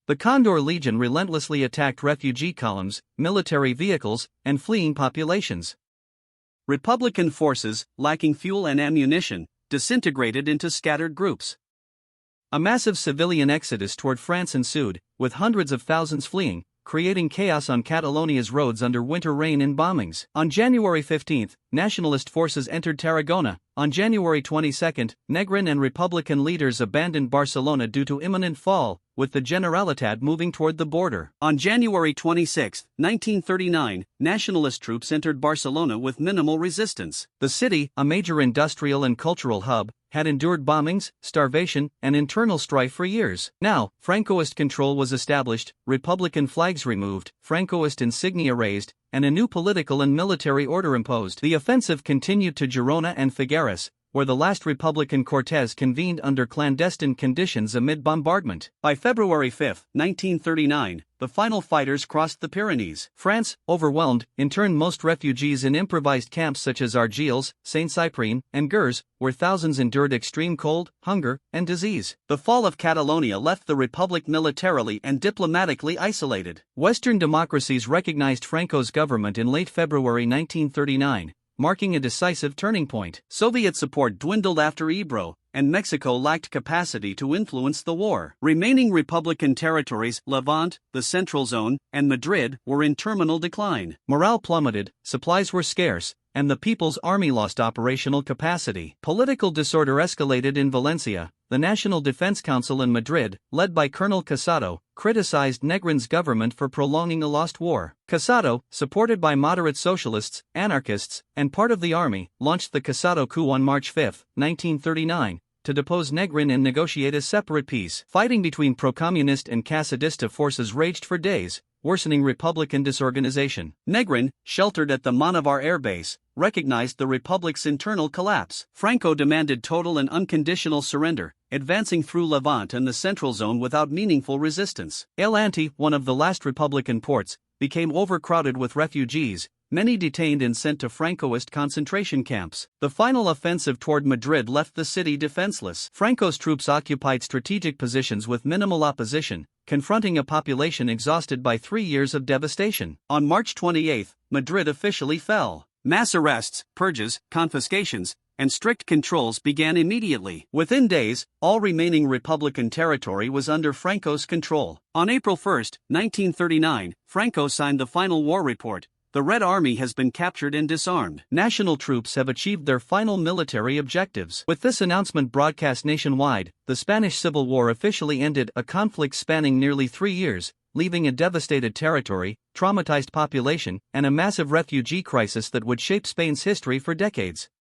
The Condor Legion relentlessly attacked refugee columns, military vehicles, and fleeing populations. Republican forces, lacking fuel and ammunition, disintegrated into scattered groups. A massive civilian exodus toward France ensued, with hundreds of thousands fleeing, creating chaos on Catalonia's roads under winter rain and bombings. On January 15, nationalist forces entered Tarragona. On January 22, Negrin and Republican leaders abandoned Barcelona due to imminent fall, with the Generalitat moving toward the border. On January 26, 1939, nationalist troops entered Barcelona with minimal resistance. The city, a major industrial and cultural hub, had endured bombings, starvation, and internal strife for years. Now, Francoist control was established, Republican flags removed, Francoist insignia raised, and a new political and military order imposed. The offensive continued to Girona and Figueres, where the last Republican Cortes convened under clandestine conditions amid bombardment. By February 5, 1939, the final fighters crossed the Pyrenees. France, overwhelmed, interned most refugees in improvised camps such as Argils, Saint-Cyprien, and Gers, where thousands endured extreme cold, hunger, and disease. The fall of Catalonia left the Republic militarily and diplomatically isolated. Western democracies recognized Franco's government in late February 1939. Marking a decisive turning point. Soviet support dwindled after Ebro, and Mexico lacked capacity to influence the war. Remaining Republican territories, Levant, the Central Zone, and Madrid, were in terminal decline. Morale plummeted, supplies were scarce, and the People's Army lost operational capacity. Political disorder escalated in Valencia. The National Defense Council in Madrid, led by Colonel Casado, criticized Negrin's government for prolonging a lost war. Casado, supported by moderate socialists, anarchists, and part of the army, launched the Casado coup on March 5, 1939, to depose Negrin and negotiate a separate peace. Fighting between pro-communist and Casadista forces raged for days, worsening Republican disorganization. Negrin, sheltered at the Monavar air base, recognized the Republic's internal collapse. Franco demanded total and unconditional surrender, advancing through Levant and the Central Zone without meaningful resistance. El Anti, one of the last Republican ports, became overcrowded with refugees, many detained and sent to Francoist concentration camps. The final offensive toward Madrid left the city defenseless. Franco's troops occupied strategic positions with minimal opposition, confronting a population exhausted by 3 years of devastation. On March 28, Madrid officially fell. Mass arrests, purges, confiscations, and strict controls began immediately. Within days, all remaining Republican territory was under Franco's control. On April 1, 1939, Franco signed the final war report. The Red Army has been captured and disarmed. National troops have achieved their final military objectives. With this announcement broadcast nationwide, the Spanish Civil War officially ended, a conflict spanning nearly 3 years, leaving a devastated territory, traumatized population, and a massive refugee crisis that would shape Spain's history for decades.